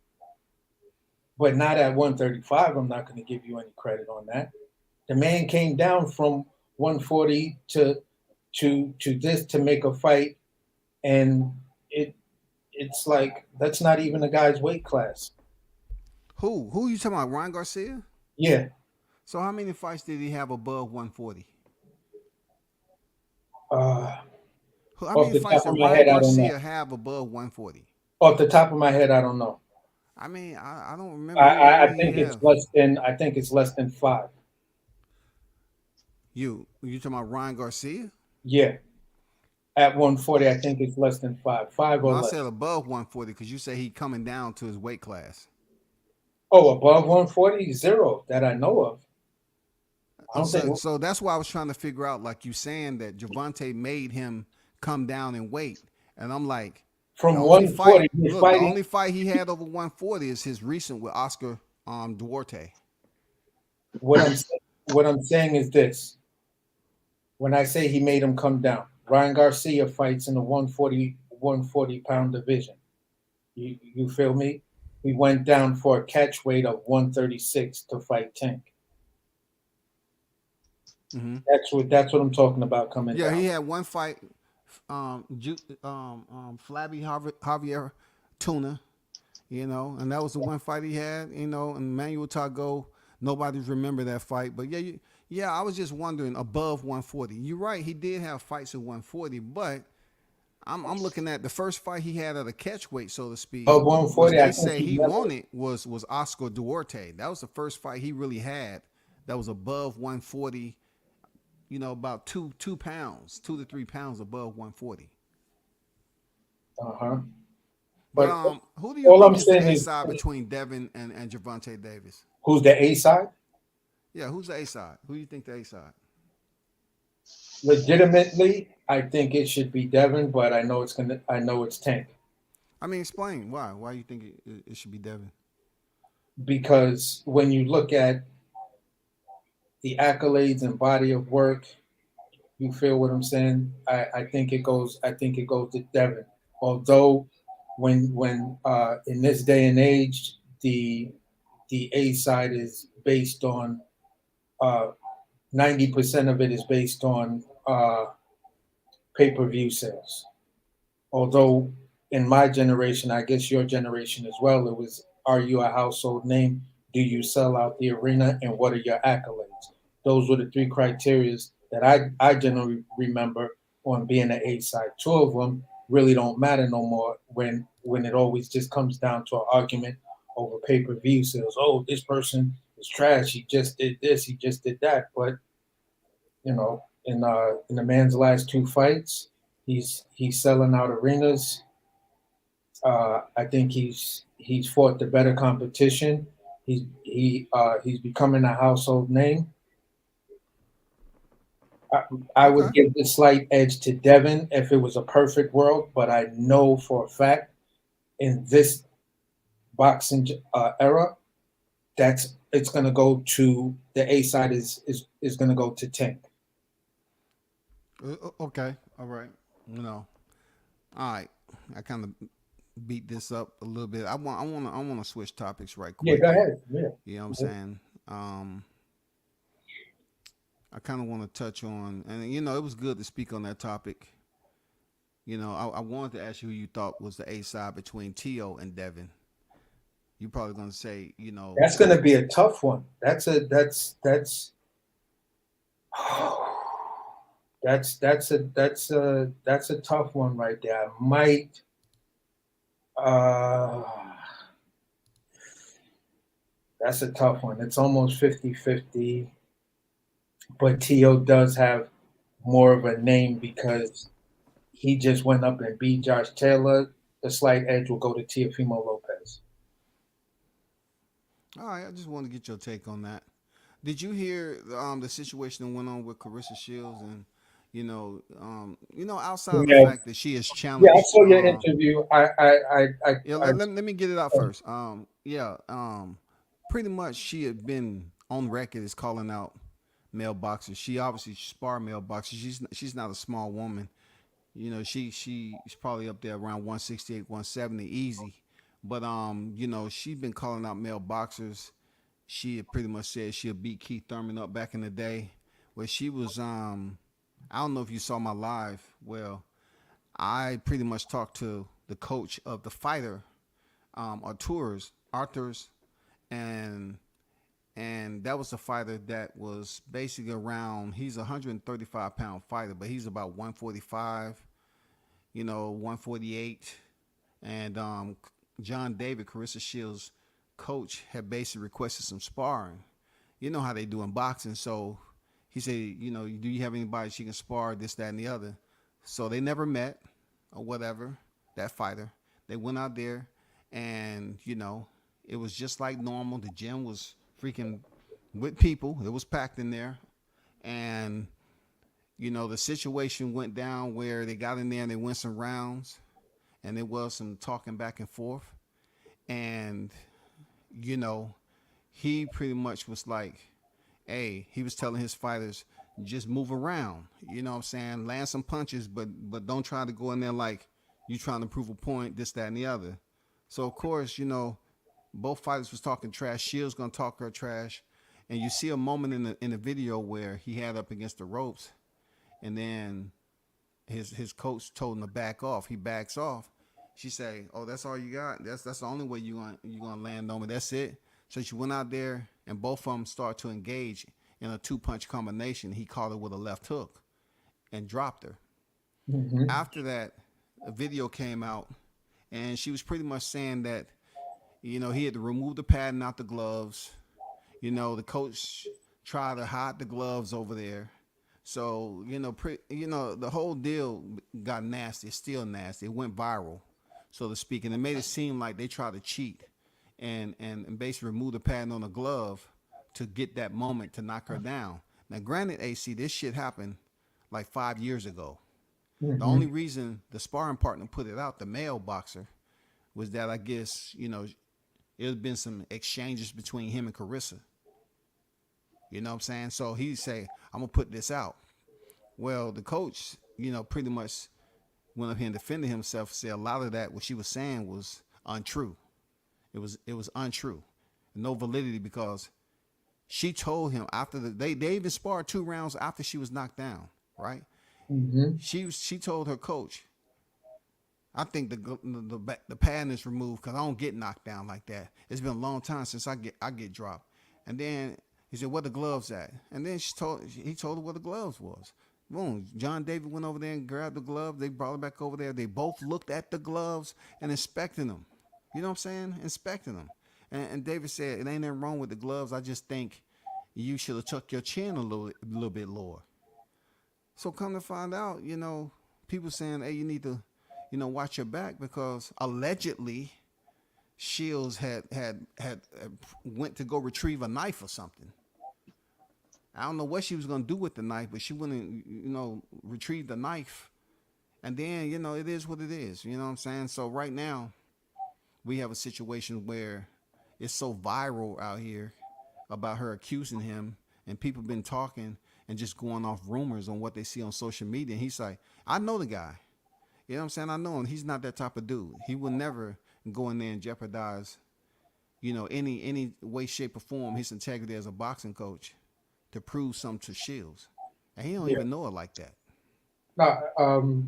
but not at 135. I'm not going to give you any credit on that. The man came down from 140 to this to make a fight, and it's like that's not even a guy's weight class. Who you talking about? Ryan Garcia? Yeah, So how many fights did he have above 140? uh, How off many the fights top did of my Ryan head, I don't know. Garcia have above 140? Off the top of my head, I don't know. I mean, I don't I, remember I, who I he think it's have. less than. I think it's less than five. You talking about Ryan Garcia? Yeah, at 140, I think it's less than five, five No, or I less. said above 140 because you say he coming down to his weight class. Oh, above 140, zero that I know of. I don't think So that's why I was trying to figure out, like you saying that Javante made him come down in weight, and I'm like, the from only fight, 140 he's look, the fighting. only fight he had over 140 is his recent with Oscar Duarte. What I'm what I'm saying is this: when I say he made him come down, Ryan Garcia fights in the 140 pound division. You feel me? He went down for a catch weight of 136 to fight Tank. Hmm. That's what I'm talking about coming Yeah, down. he had one fight, Flabby Javier Tuna, you know, and that was the one fight he had, you know, and Manuel Tago. Nobody's remember that fight, but yeah, I was just wondering above 140. You're right, he did have fights at 140, but I'm looking at the first fight he had at a catch weight, so to speak, Of which 140, I they think say he he never. wanted was Oscar Duarte. That was the first fight he really had that was above 140. You know, about 2 pounds, 2 to 3 pounds above 140. Uh-huh. But But who do you all think I'm is the saying A is, side between Devin and Javante Davis? who's the A side? Yeah, who's the A side? Who do you think the A side? Legitimately, I think it should be Devin, but I know it's gonna. I know it's Tank I mean, explain why. Why you think it should be Devin? because when you look at the accolades and body of work, you feel what I'm saying. I think it goes. I think it goes to Devin. Although, when in this day and age, the A side is based on 90% of it is based on pay-per-view sales. Although in my generation, I guess your generation as well, it was, are you a household name? Do you sell out the arena? And what are your accolades? Those were the three criterias that I generally remember on being an A side. Two of them really don't matter no more when it always just comes down to an argument over pay-per-view sales. Oh, this person is trash. He just did this. He just did that. But in the man's last two fights, he's selling out arenas. I think he's fought the better competition. He's becoming a household name. I Okay. would give the slight edge to Devin if it was a perfect world, but I know for a fact in this boxing era, that's it's going to go to the A side is going to go to Tank. Okay. All right. You know. All right. I kind of beat this up a little bit. I want to switch topics right Yeah, quick go here. ahead. Yeah. You know what I'm saying? I kind of want to touch on, and you know, it was good to speak on that topic. You know, I wanted to ask you who you thought was the A side between Tio and Devin. You're probably going to say, you know, That's going to be a tough one. That's a tough one right there. I might uh that's a tough one. It's almost 50-50, but Tio does have more of a name because he just went up and beat Josh Taylor. The slight edge will go to Teofimo Lopez. all right, I just wanted to get your take on that. Did you hear the situation that went on with Carissa Shields and, Outside of the Yeah, fact that she has yeah. I challenged, saw your interview. yeah, let me get it out first. Yeah, pretty much she had been on record as calling out male boxers. She obviously spar male boxers. She's not a small woman. She's probably up there around 168, 170 easy. But she's been calling out male boxers. She had pretty much said she'll beat Keith Thurman up back in the day, where she was I don't know if you saw my live. Well, I pretty much talked to the coach of the fighter, Arthur's, and that was a fighter that was basically around. He's a 135-pound fighter, but he's about 145, 148, and John David, Carissa Shields' coach, had basically requested some sparring. You know how they do in boxing, so he said, do you have anybody she can spar, this, that, and the other? So they never met or whatever, that fighter. They went out there and, it was just like normal. The gym was freaking with people. It was packed in there. And, the situation went down where they got in there and they went some rounds and there was some talking back and forth. And, he pretty much was like, hey, he was telling his fighters, just move around. You know what I'm saying? Land some punches, but don't try to go in there like you trying to prove a point, this, that, and the other. So, of course, both fighters was talking trash. Shields going to talk her trash. And you see a moment in the video where he had up against the ropes, and then his coach told him to back off. He backs off. She say, "Oh, that's all you got? That's the only way you gonna land on me. That's it." So she went out there, and both of them start to engage in a 2-punch combination. He caught her with a left hook and dropped her. Mhm. After that, a video came out, and she was pretty much saying that, he had to remove the padding out the gloves. The coach tried to hide the gloves over there. So, the whole deal got nasty. It's still nasty. It went viral, so to speak. And it made it seem like they tried to cheat and basically remove the padding on the glove to get that moment to knock her down. Now, granted, AC, this shit happened like 5 years ago. Mhm. The only reason the sparring partner put it out, the male boxer, was that I guess, it had been some exchanges between him and Carissa. You know what I'm saying? So he say, I'm going to put this out. Well, the coach, pretty much went up here and defended himself, said a lot of that, what she was saying was untrue. It was untrue. No validity, because she told him after they even sparred 2 rounds after she was knocked down, right? Mhm. She told her coach, I think the padding is removed because I don't get knocked down like that. It's been a long time since I get dropped. And then he said, "Where the gloves at?" And then he told her where the gloves was. Boom. John David went over there and grabbed the glove. They brought it back over there. They both looked at the gloves and inspected them. You know what I'm saying? Inspecting them. And David said, "It ain't nothing wrong with the gloves. I just think you should have tucked your chin a little bit lower." So come to find out, people saying, "Hey, you need to, watch your back," because allegedly Shields had went to go retrieve a knife or something. I don't know what she was gonna do with the knife, but she went and retrieved the knife, and then it is what it is. You know what I'm saying? So right now we have a situation where it's so viral out here about her accusing him, and people been talking and just going off rumors on what they see on social media. And he's like, I know the guy. You know what I'm saying? I know him. He's not that type of dude. He would never go in there and jeopardize, any way, shape, or form his integrity as a boxing coach to prove something to Shields. And he don't Yeah. even know it like that. Now,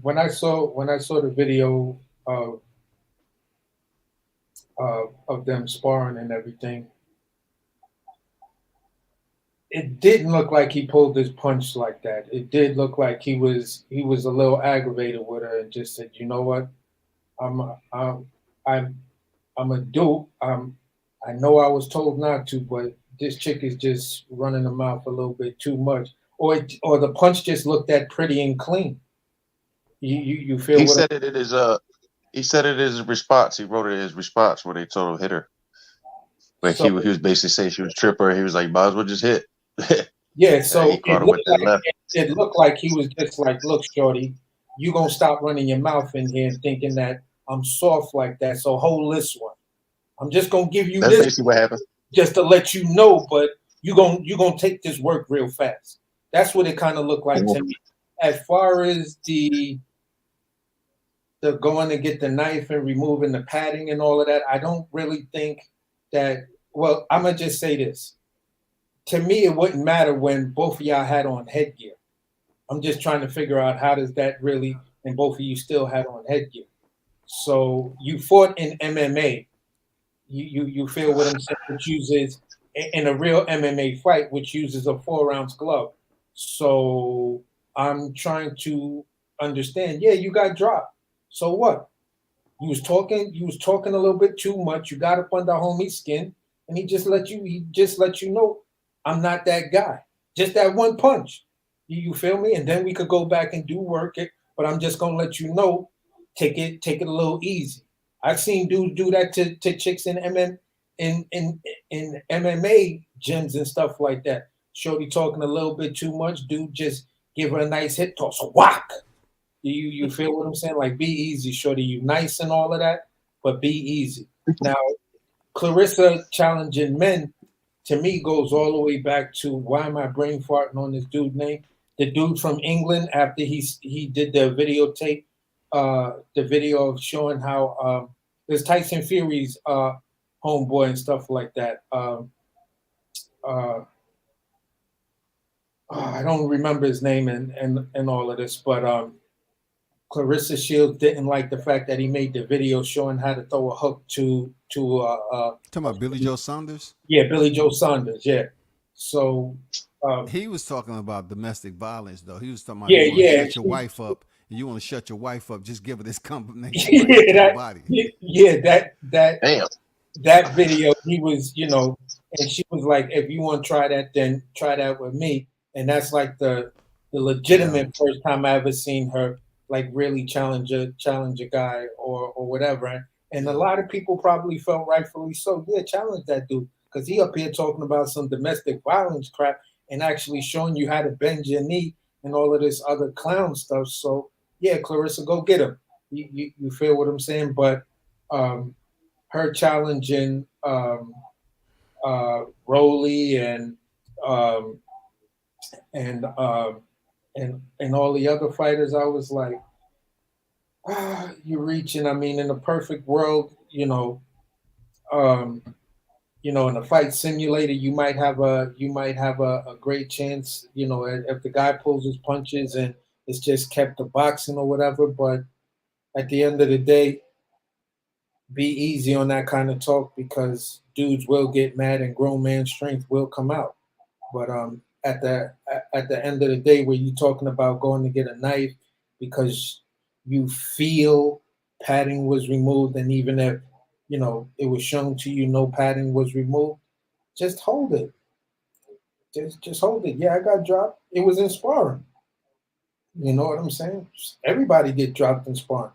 when I saw the video of them sparring and everything, it didn't look like he pulled his punch like that. It did look like he was a little aggravated with her and just said, "You know what? I'm a dope. I know I was told not to, but this chick is just running her mouth a little bit too much." Or the punch just looked that pretty and clean. You feel He what? said it in his he said it in his response. He wrote it in his response where they told him hit her. Like So he was basically saying she was tripper. He was like, might as well just hit. Yeah, And he so caught him with that left. it looked like he was just like, look, shorty, you gonna stop running your mouth in here and thinking that I'm soft like that. So hold this one. I'm just gonna give you That's this basically what happened. just to let you know, but you gonna take this work real fast. That's what it kind of looked like to me. As far as the going to get the knife and removing the padding and all of that, I don't really think that. Well, I'm gonna just say this. To me, it wouldn't matter when both of y'all had on headgear. I'm just trying to figure out how does that really, and both of you still had on headgear. So you fought in MMA. You feel what I'm saying? Which uses in a real MMA fight, which uses a 4 ounce glove. So I'm trying to understand. Yeah, you got dropped. So what? You was talking a little bit too much. You got up under homie's skin, and he just let you know, I'm not that guy. Just that one punch. You feel me? And then we could go back and do work it, but I'm just gonna let you know, take it a little easy. I've seen dudes do that to chicks in in MMA gyms and stuff like that. Shorty talking a little bit too much, dude just give her a nice hip toss. Whack. You feel what I'm saying? Like, be easy, shorty. You nice and all of that, but be easy. Now, Clarissa challenging men to me goes all the way back to why am I brain farting on this dude name? The dude from England after he did the videotape, the video of showing how there's Tyson Fury's homeboy and stuff like that. I don't remember his name and all of this, but Clarissa Shields didn't like the fact that he made the video showing how to throw a hook to Talking about Billy Joe Saunders? yeah, Billy Joe Saunders, yeah. So He was talking about domestic violence, though. He was talking about yeah, you want to yeah, shut your wife up, and you want to shut your wife up, just give her this combination right yeah, to the body. yeah, Damn. that video, he was, and she was like, if you want to try that, then try that with me. And that's like the legitimate first time I ever seen her like really challenge a guy or whatever. And a lot of people probably felt rightfully so. Yeah, challenge that dude. Because he up here talking about some domestic violence crap and actually showing you how to bend your knee and all of this other clown stuff. So yeah, Clarissa, go get him. You feel what I'm saying? But her challenging Rolly um, and and all the other fighters, I was like, you're reaching. I mean, in a perfect world, um, in a fight simulator, you might have a great chance, if the guy pulls his punches and it's just kept to boxing or whatever. But at the end of the day, be easy on that kind of talk because dudes will get mad and grown man strength will come out. But at the end of the day, where you're talking about going to get a knife because you feel padding was removed, and even if it was shown to you no padding was removed, just hold it. Just hold it. Yeah, I got dropped. It was in sparring. You know what I'm saying? Everybody get dropped in sparring.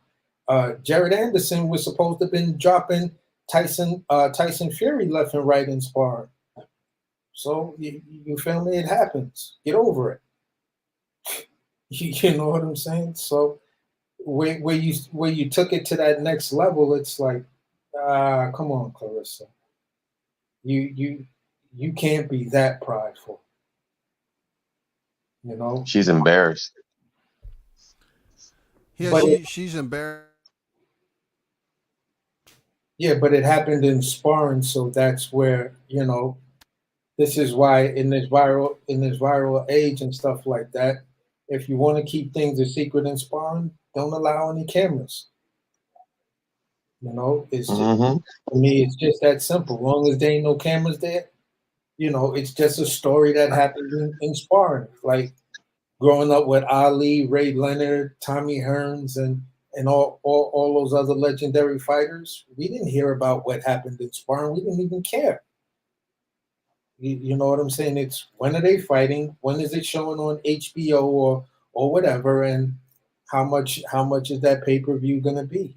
Jared Anderson was supposed to have been dropping Tyson Fury left and right in sparring. So you feel me? It happens. Get over it. You know what I'm saying? So where you took it to that next level, it's like, come on, Clarissa. You can't be that prideful. She's embarrassed. Yeah, But she's embarrassed. yeah, but it happened in sparring, so that's where this is why in this viral age and stuff like that, if you want to keep things a secret in sparring, don't allow any cameras. It's just, Mm-hmm. for me, it's just that simple. As long as there ain't no cameras there, it's just a story that happened in sparring. Like growing up with Ali, Ray Leonard, Tommy Hearns, and all those other legendary fighters, we didn't hear about what happened in sparring. We didn't even care. You know what I'm saying? It's when are they fighting? When is it showing on HBO or whatever? And how much is that pay-per-view gonna be?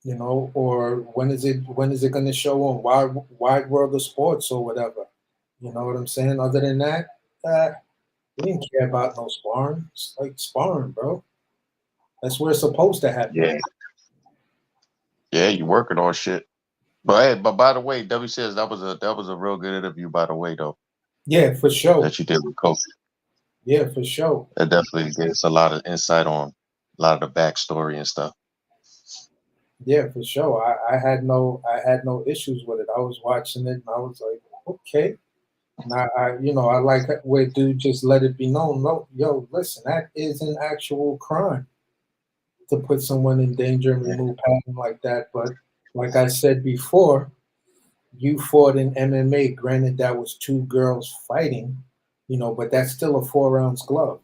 Or when is it gonna show on Wide World of Sports or whatever? You know what I'm saying? Other than that, We didn't care about no sparring. It's like sparring, bro. That's where it's supposed to happen. Yeah, yeah, you working on shit. But hey, but by the way, W says that was a real good interview. By the way, though, Yeah, for sure. that you did with Coach. Yeah, for sure. That definitely gives a lot of insight on a lot of the backstory and stuff. Yeah, for sure. I had no issues with it. I was watching it and I was like, okay. And I like where dude just let it be known. No, yo, listen, that is an actual crime to put someone in danger and remove padding like that. But like I said before, you fought in MMA. Granted, that was two girls fighting, but that's still a 4-ounce glove.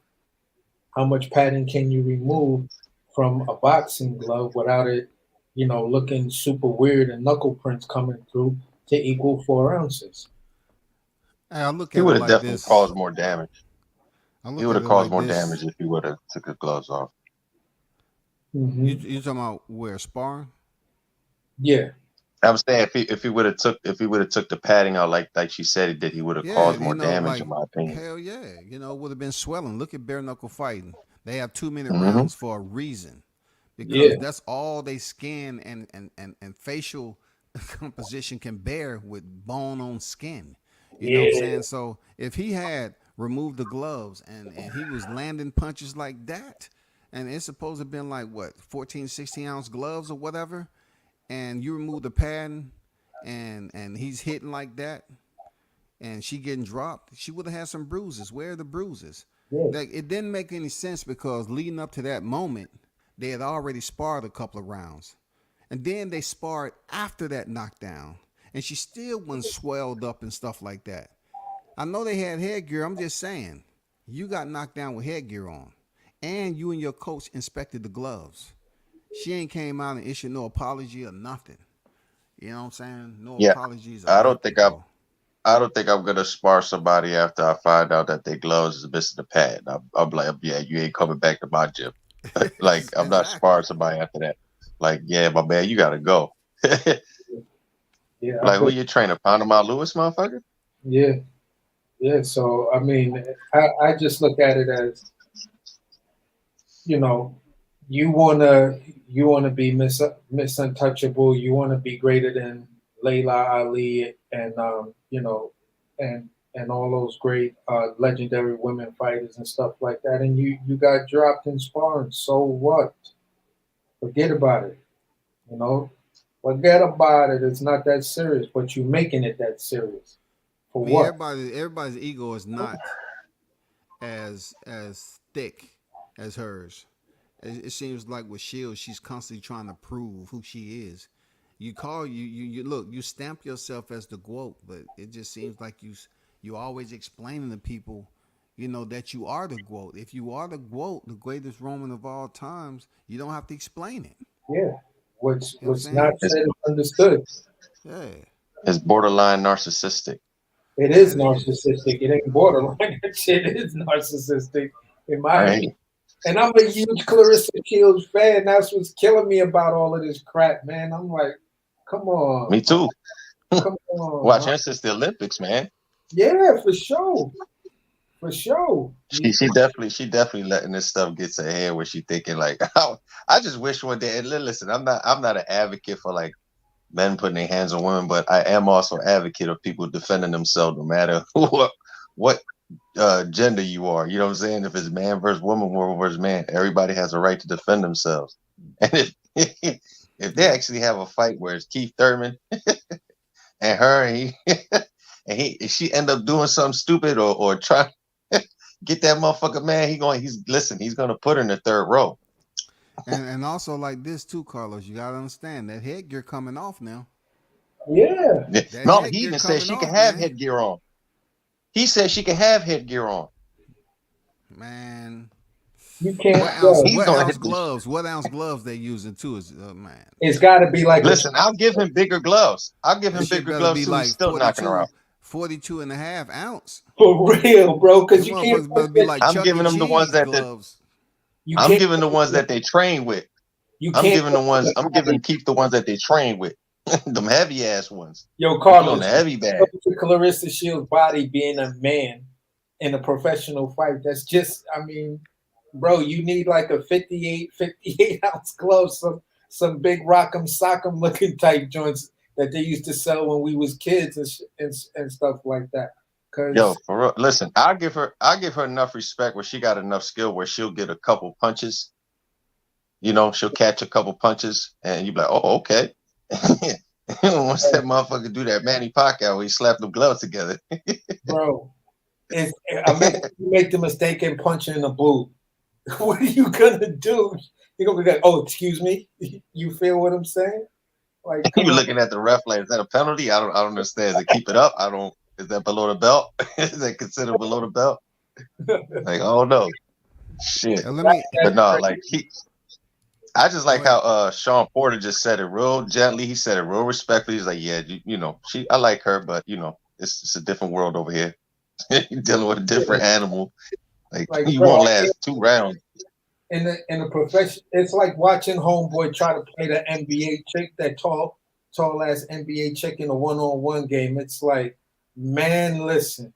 How much padding can you remove from a boxing glove without it, looking super weird and knuckle prints coming through to equal 4 ounces? Hey, I look He at it would have like definitely this. caused more damage. I He look would at have it caused like more this. damage if he would have took his gloves off. Mm-hmm. You talking about where sparring? Yeah. I was saying if he would have took the padding out like she said he did, he would have Yeah, caused more damage, like in my opinion. hell yeah, it would have been swelling. Look at bare knuckle fighting. They have 2-minute Mm-hmm. rounds for a reason, because Yeah. that's all they skin and facial composition can bear with bone on skin. You know what I'm Yeah. saying? So if he had removed the gloves and he was landing punches like that, and it's supposed to have been like what 14, 16-ounce gloves or whatever, and you remove the padding and he's hitting like that, and she getting dropped, she would have had some bruises. Where are the bruises? Yeah. Like, it didn't make any sense, because leading up to that moment, they had already sparred a couple of rounds. And then they sparred after that knockdown. And she still wasn't swelled up and stuff like that. I know they had headgear. I'm just saying, you got knocked down with headgear on. And you and your coach inspected the gloves. She ain't came out and issued no apology or nothing. You know what I'm saying? No Yeah, apologies or I don't nothing, think bro. I don't think I'm gonna spar somebody after I find out that their gloves is missing the pad. I'm like, yeah, you ain't coming back to my gym. Like, I'm not sparring somebody after that. Like, yeah, my man, you gotta go. Yeah. Like, who you training? Poundamount Lewis, motherfucker? Yeah. Yeah. So I mean, I just look at it as, you wanna be Miss Untouchable. You wanna be greater than Layla Ali and all those great legendary women fighters and stuff like that. And you got dropped in sparring. So what? Forget about it. Forget about it. It's not that serious. But you making it that serious. For I mean, what? everybody's ego is not as thick as hers. It seems like with Shields, she's constantly trying to prove who she is. You look, you stamp yourself as the GOAT, but it just seems like you always explaining to people, that you are the GOAT. If you are the GOAT, the greatest Roman of all times, you don't have to explain it. Yeah. What's You know what I'm not saying? said is understood. Yeah. It's borderline narcissistic. It Yeah, is it is. narcissistic. It ain't borderline. That shit is narcissistic, in my Right? opinion. And I'm a huge Clarissa Shields fan. That's what's killing me about all of this crap, man. I'm like, come on. Me too. Come on. Watch her since the Olympics, man. Yeah, for sure. For sure. She definitely letting this stuff get to her head where she thinking like, I just wish one day. And listen, I'm not an advocate for like men putting their hands on women, but I am also an advocate of people defending themselves no matter what gender you are. You know what I'm saying? If it's man versus woman versus man, everybody has a right to defend themselves. And if they actually have a fight where it's Keith Thurman and her and she end up doing something stupid or try get that motherfucker, man, he's gonna put her in the third row. And also like this too, Carlos, you gotta understand that headgear coming off now. Yeah. That No, he headgear even said she coming can off, have man. headgear on. He said she can have headgear on. Man, You can't He's gonna hit what ounce gloves they using too is man. It's gotta be like Listen, I'll give him bigger gloves. I'll give him That shit bigger better gloves be too. like He's still knocking her out. 42 and a half ounce. for real, bro. Because Them you can't motherfuckers better be like I'm Chuck giving E. them the ones Cheese that gloves. you I'm can't giving the ones that they train with. you I'm can't giving Keith the ones that they train with. Them heavy ass ones. Yo, He on Carlos, the heavy bag. to Clarissa Shields' body being a man, in a professional fight. That's just, I mean, bro, you need like a 58 ounce glove, some big rock'em sock'em looking type joints that they used to sell when we was kids and stuff like that. Yo, Cause for real, listen, I'll give her enough respect where she got enough skill where she'll get a couple punches. She'll catch a couple punches, and you be like, oh, okay. Once that motherfucker do that Manny Pacquiao, where he slapped them gloves together. bro, if imagine you make the mistake and punch in the boob. What are you gonna do? You're gonna be like, oh, excuse me. You feel what I'm saying? Like, You come were on. looking at the ref like, is that a penalty? I don't understand. Is it keep it up? I don't. Is that below the belt? Is that considered below the belt? Like, oh no, shit. Let me. But no, like I just like Go ahead. how Sean Porter just said it real gently. He said it real respectfully. He's like, yeah, I like her, but it's a different world over here. You're dealing with a different animal. Like Like, you bro, won't last 2 rounds. in the profession, it's like watching homeboy try to play the NBA chick, that tall ass NBA chick in a 1-on-1 game. It's like, man, listen,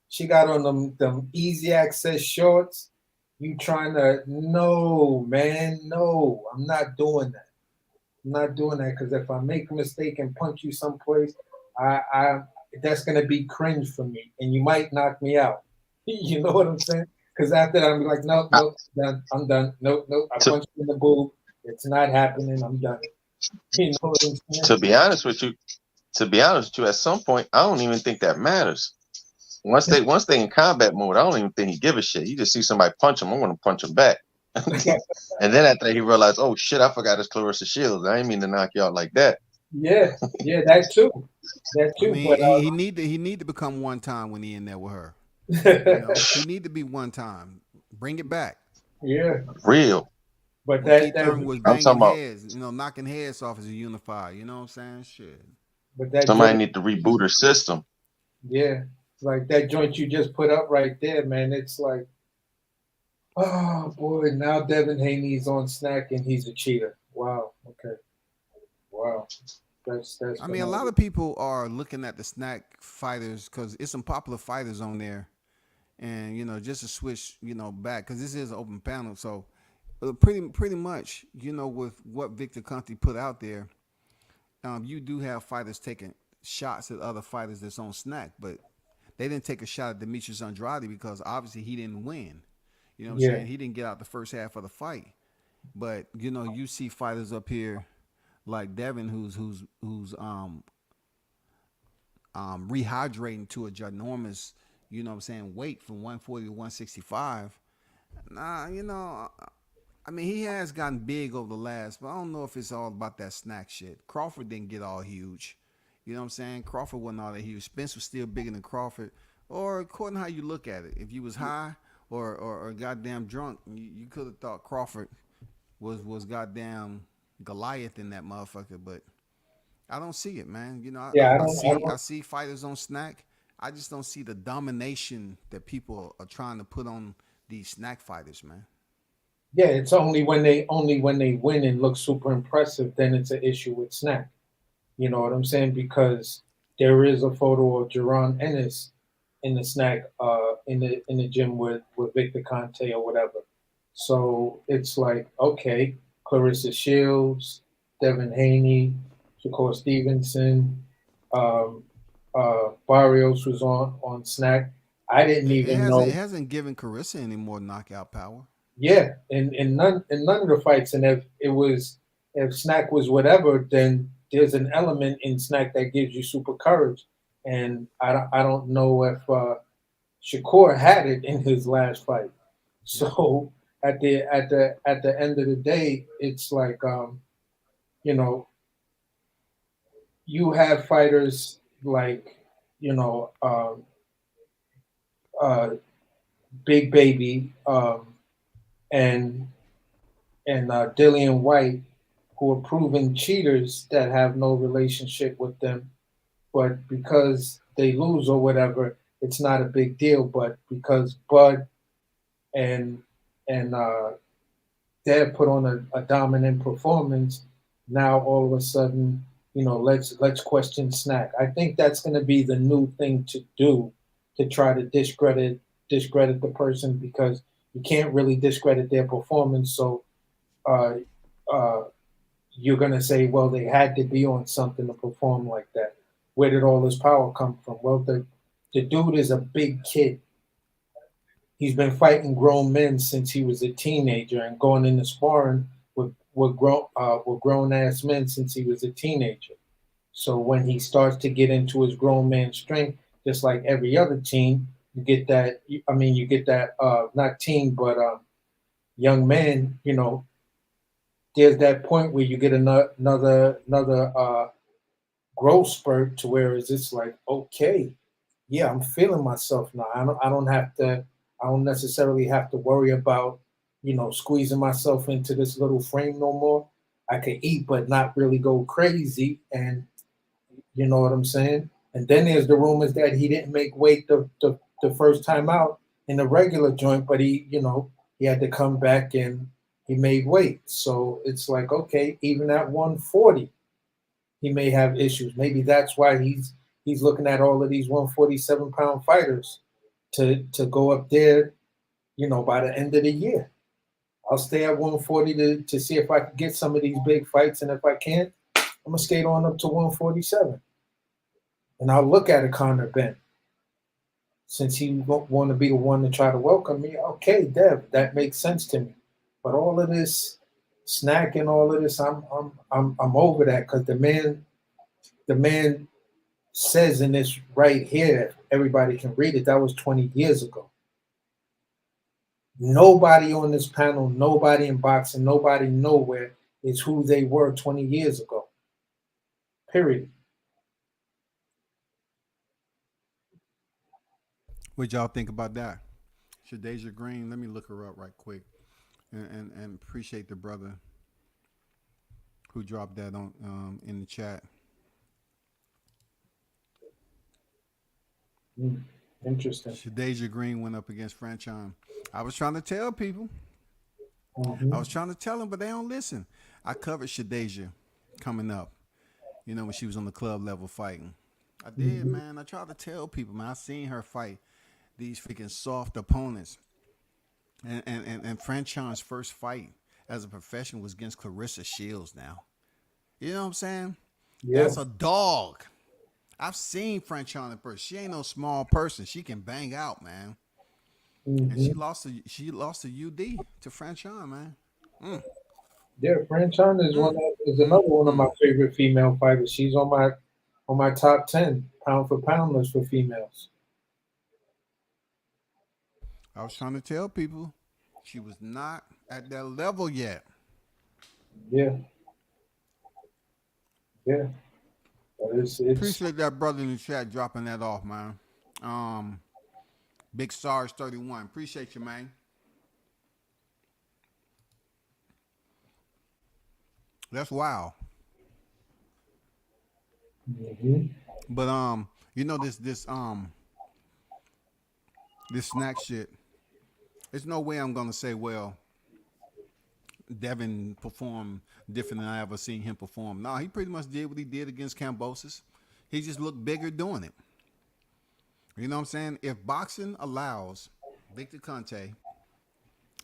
she got on them easy access shorts. You trying to, no, man, no, I'm not doing that. I'm not doing that, because if I make a mistake and punch you someplace, I that's gonna be cringe for me, and you might knock me out. You know what I'm saying? Because after that, I'm like, no, I- no, done. I'm done. No, no, I to, punched you in the boob. It's not happening. I'm done. You know what I'm saying? to be honest with you, at some point, I don't even think that matters. Once they in combat mode, I don't even think he give a shit. You just see somebody punch him, I'm gonna punch him back. And then after that, he realized, oh shit, I forgot it's Clarissa Shields. I didn't mean to knock you out like that. Yeah, yeah, that too. That I too. mean, But he need to become one time when he in there with her. He need to be one time. Bring it back. yeah, Real. but When Keith Thurman was I'm talking banging about heads, knocking heads off as a unified. You know what I'm saying? Shit. but that somebody joint, need to reboot her system. yeah, like that joint you just put up right there, man. It's like, oh boy, now Devin Haney's on snack and he's a cheater. Wow. Okay. Wow. That's I mean, a lot phenomenal. of people are looking at the snack fighters because it's some popular fighters on there, and just to switch, back because this is an open panel. So, pretty much, with what Victor Conte put out there, you do have fighters taking shots at other fighters that's on snack, but they didn't take a shot at Demetrius Andrade because obviously he didn't win. You know what I'm Yeah. saying? He didn't get out the first half of the fight. But you see fighters up here like Devin who's rehydrating to a ginormous, weight from 140 to 165. Nah, I mean, he has gotten big over the last, but I don't know if it's all about that snack shit. Crawford didn't get all huge. You know what I'm saying? Crawford wasn't all that huge. Spence was still bigger than Crawford. Or according to how you look at it. If you was high or goddamn drunk, you could have thought Crawford was goddamn Goliath in that motherfucker, but I don't see it, man. Yeah, I see fighters on snack. I just don't see the domination that people are trying to put on these snack fighters, man. yeah, it's only when they win and look super impressive, then it's an issue with snack. You know what I'm saying? Because there is a photo of Jerron Ennis in the snack in the gym with Victor Conte or whatever. So it's like, okay, Clarissa Shields, Devin Haney, Shakur Stevenson, um, Barrios was on snack. I didn't even It know. hasn't given Carissa any more knockout power. Yeah, in none of the fights, and if snack was whatever, then there's an element in snack that gives you super courage, and I don't know if Shakur had it in his last fight. So at the end of the day, it's like you know you have fighters like you know uh, Big Baby and Dillian White, who are proven cheaters that have no relationship with them, but because they lose or whatever, it's not a big deal. But because Bud and Dad put on a dominant performance, now all of a sudden, let's question Snack. I think that's going to be the new thing to do to try to discredit discredit the person because you can't really discredit their performance. So uh, uh, you're gonna say, well, they had to be on something to perform like that. Where did all this power come from? Well, the dude is a big kid. He's been fighting grown men since he was a teenager and going into sparring with grown ass men since he was a teenager. So when he starts to get into his grown man strength, just like every other teen, you get that. I mean, you get that not teen, but young man. You know, there's that point where you get another growth spurt to where it's like, okay, yeah, I'm feeling myself now. I don't necessarily have to worry about, squeezing myself into this little frame no more. I can eat but not really go crazy, and you know what I'm saying? And then there's the rumors that he didn't make weight the first time out in the regular joint, but he had to come back and he made weight. So it's like, okay, even at 140, he may have issues. Maybe that's why he's looking at all of these 147-pound fighters to go up there, by the end of the year. I'll stay at 140 to see if I can get some of these big fights, and if I can't, I'm gonna skate on up to 147. And I'll look at a Conor Ben. Since he won't want to be the one to try to welcome me, okay, Dev, that makes sense to me. But all of this snacking, all of this, I'm over that, because the man says in this right here, everybody can read it. That was 20 years ago. Nobody on this panel, nobody in boxing, nobody nowhere is who they were 20 years ago. Period. What y'all think about that? Shadeja Green, let me look her up right quick, and appreciate the brother who dropped that on in the chat. Interesting. Shadeja Green went up against Franchon. I was trying to tell people. Mm-hmm. I was trying to tell them, but they don't listen. I covered Shadeja coming up, when she was on the club level fighting. I did, man. I tried to tell people, man. I seen her fight these freaking soft opponents. And Franchon's first fight as a professional was against Clarissa Shields now. You know what I'm saying? Yeah. That's a dog. I've seen Franchon in person. She ain't no small person. She can bang out, man. Mm-hmm. And she lost to UD to Franchon, man. Yeah, Franchon is another one of my favorite female fighters. She's on my top 10 pound for pound list for females. I was trying to tell people she was not at that level yet. Yeah. Yeah. But it's Appreciate that brother in the chat dropping that off, man. Big Stars 31. Appreciate you, man. That's wild. But this snack shit. There's no way I'm gonna say, well, Devin performed different than I ever seen him perform. No, he pretty much did what he did against Cambosis. He just looked bigger doing it. You know what I'm saying? If boxing allows Victor Conte,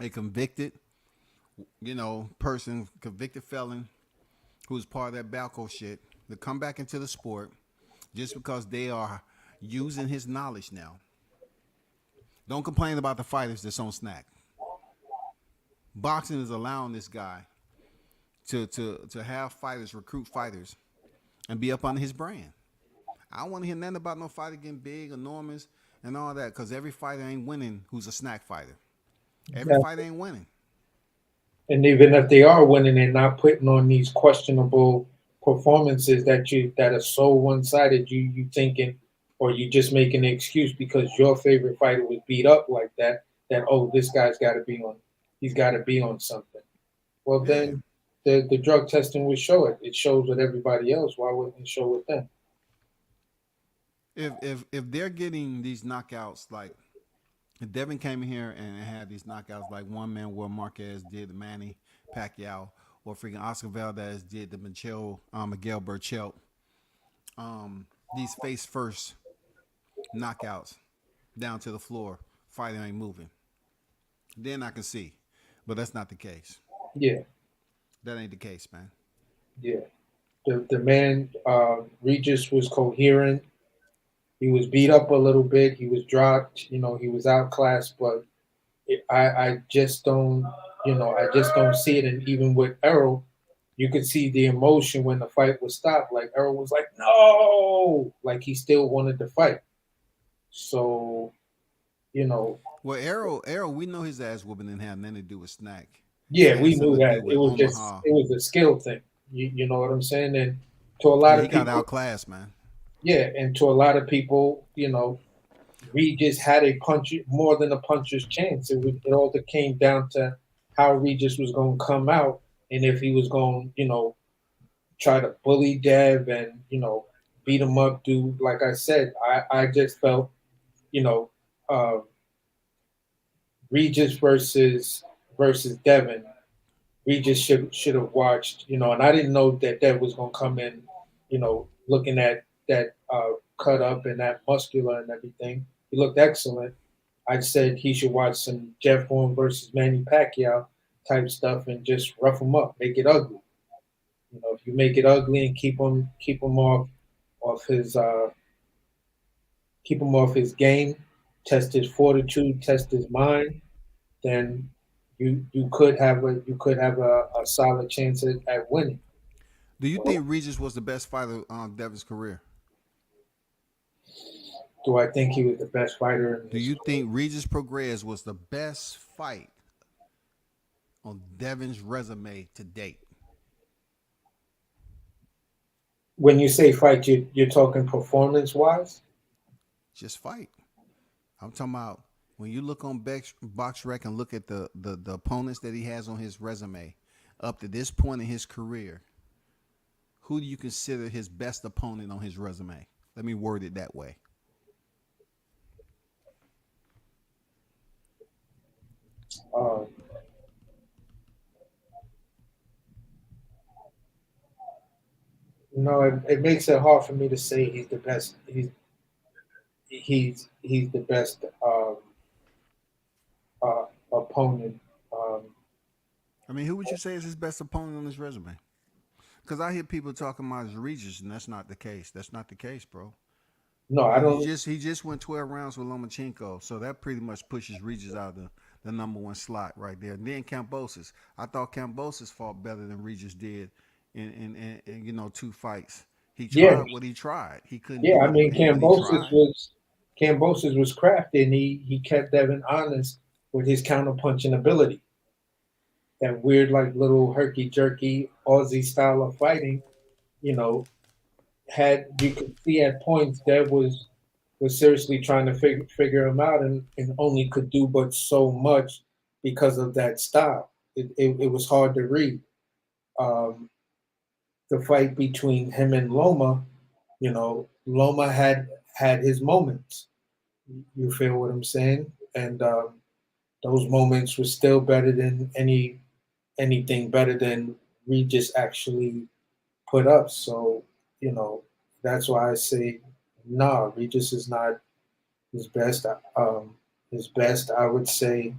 a convicted, convicted felon who's part of that Balco shit, to come back into the sport just because they are using his knowledge now. Don't complain about the fighters that's on snack. Boxing is allowing this guy to have fighters, recruit fighters, and be up under his brand. I don't want to hear nothing about no fighter getting big, enormous, and all that, because every fighter ain't winning who's a snack fighter. Every fighter ain't winning. And even if they are winning, they're not putting on these questionable performances that are so one-sided. You thinking, or you just making an excuse because your favorite fighter was beat up like that. That, oh, this guy's got to be on. He's got to be on something. Well, then the drug testing would show it. It shows with everybody else. Why wouldn't it show with them? If they're getting these knockouts, like if Devin came in here and had these knockouts like one man Will Marquez did to Manny Pacquiao, or freaking Oscar Valdez did to Miguel Burchelt, these face first knockouts down to the floor, fighter ain't moving. Then I can see, but that's not the case. Yeah, That ain't the case, man. yeah. The man Regis was coherent. He was beat up a little bit. He was dropped. He was outclassed. But I just don't. I just don't see it. And even with Errol, you could see the emotion when the fight was stopped. Like Errol was like, "No!" Like he still wanted to fight. So you know, Well, Arrow, we know his ass whooping didn't have nothing to do with Snack. It yeah, had we knew something to do that with Omaha. it was a skill thing. You know what I'm saying? And to a Yeah, lot he of got people, outclassed, man. yeah, and to a lot of people, Regis had a punch more than a puncher's chance. It all came down to how Regis was going to come out and if he was going, try to bully Dev and beat him up. Do like I said, I just felt, you know, uh, Regis versus Devin. Regis should have watched, and I didn't know that Dev was going to come in, looking at that cut up and that muscular and everything. He looked excellent. I said he should watch some Jeff Horn versus Manny Pacquiao type stuff and just rough him up, make it ugly. If you make it ugly and keep him off his game, test his fortitude, test his mind, then you could have a solid chance at winning. Do you So, think Regis was the best fighter on Devin's career? do I think he was the best fighter in Do his you career? think Regis Prograis was the best fight on Devin's resume to date? When you say fight, you're talking performance wise? Just fight. I'm talking about when you look on BoxRec and look at the opponents that he has on his resume up to this point in his career. Who do you consider his best opponent on his resume? Let me word it that way. Um, it makes it hard for me to say he's the best. He's the best opponent. Um, I mean, who would you say is his best opponent on his resume? Because I hear people talking about his Regis, and that's not the case. That's not the case, bro. no, I He don't. just he just went 12 rounds with Lomachenko, so that pretty much pushes Regis out of the number one slot right there. And then Cambosis, I thought Cambosis fought better than Regis did in 2 fights. He Yeah, tried what he tried. He couldn't yeah. do I mean, everything, but he tried. Cambosis was crafty, and he kept Devin honest with his counter punching ability. That weird, like little herky jerky Aussie style of fighting. You know, had you could see at points Dev was seriously trying to figure him out, and only could do but so much because of that style. It was hard to read. Um, the fight between him and Loma, Loma had his moments. You feel what I'm saying? And those moments were still better than anything better than Regis actually put up. So you know that's why I say, nah, Regis is not his best. His best, I would say.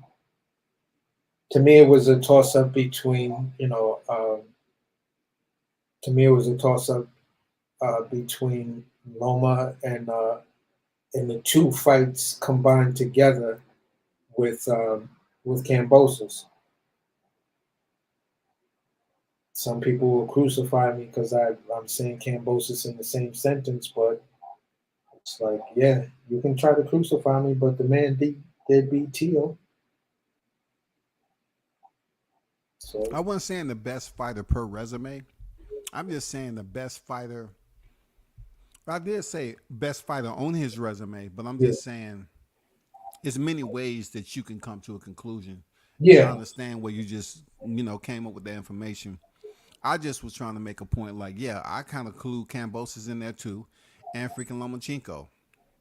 To me, it was a toss up between to me it was a toss up between Loma and the two fights combined together with Cambosis. Some people will crucify me because I'm saying Cambosis in the same sentence, but it's like, yeah, you can try to crucify me, but the man did beat Tio. So I wasn't saying the best fighter per resume. I'm just saying the best fighter. I did say best fighter on his resume, but I'm yeah, just saying there's many ways that you can come to a conclusion. And I yeah, understand where you just, came up with that information. I just was trying to make a point like, yeah, I kind of clue Cambosis in there too, and freaking Lomachenko.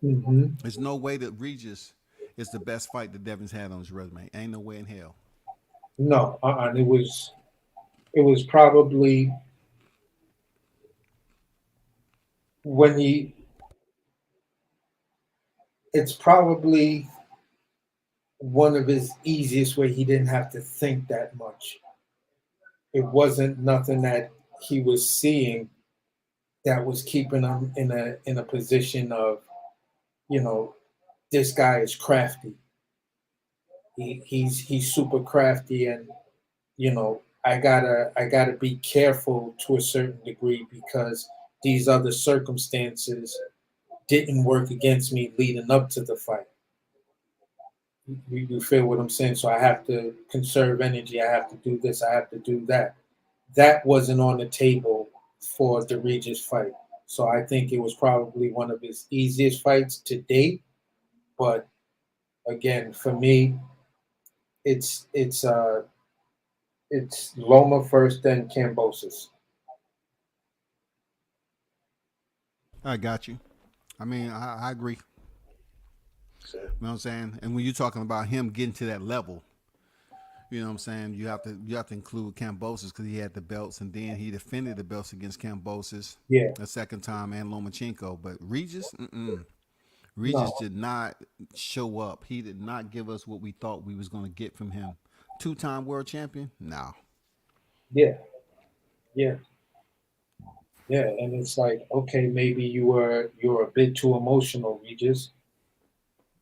hmm There's no way that Regis is the best fight that Devin's had on his resume. Ain't no way in hell. no, it was probably when he it's probably one of his easiest way. He didn't have to think that much. It wasn't nothing that he was seeing that was keeping him in a position of, you know, this guy is crafty. He's super crafty, and I gotta be careful to a certain degree because these other circumstances didn't work against me leading up to the fight. You feel what I'm saying? So I have to conserve energy. I have to do this. I have to do that. That wasn't on the table for the Regis fight. So I think it was probably one of his easiest fights to date. But again, for me, it's it's uh it's Loma first, then Cambosis. I got you. I mean, I agree. So, You know what I'm saying? And when you're talking about him getting to that level, you know what I'm saying? You have to include Cambosis because he had the belts, and then he defended the belts against Cambosis yeah, a second time and Lomachenko. But Regis, Regis no, did not show up. He did not give us what we thought we was going to get from him. Two-time world champion? No. yeah, yeah, yeah. And it's like, okay, maybe you're a bit too emotional, Regis,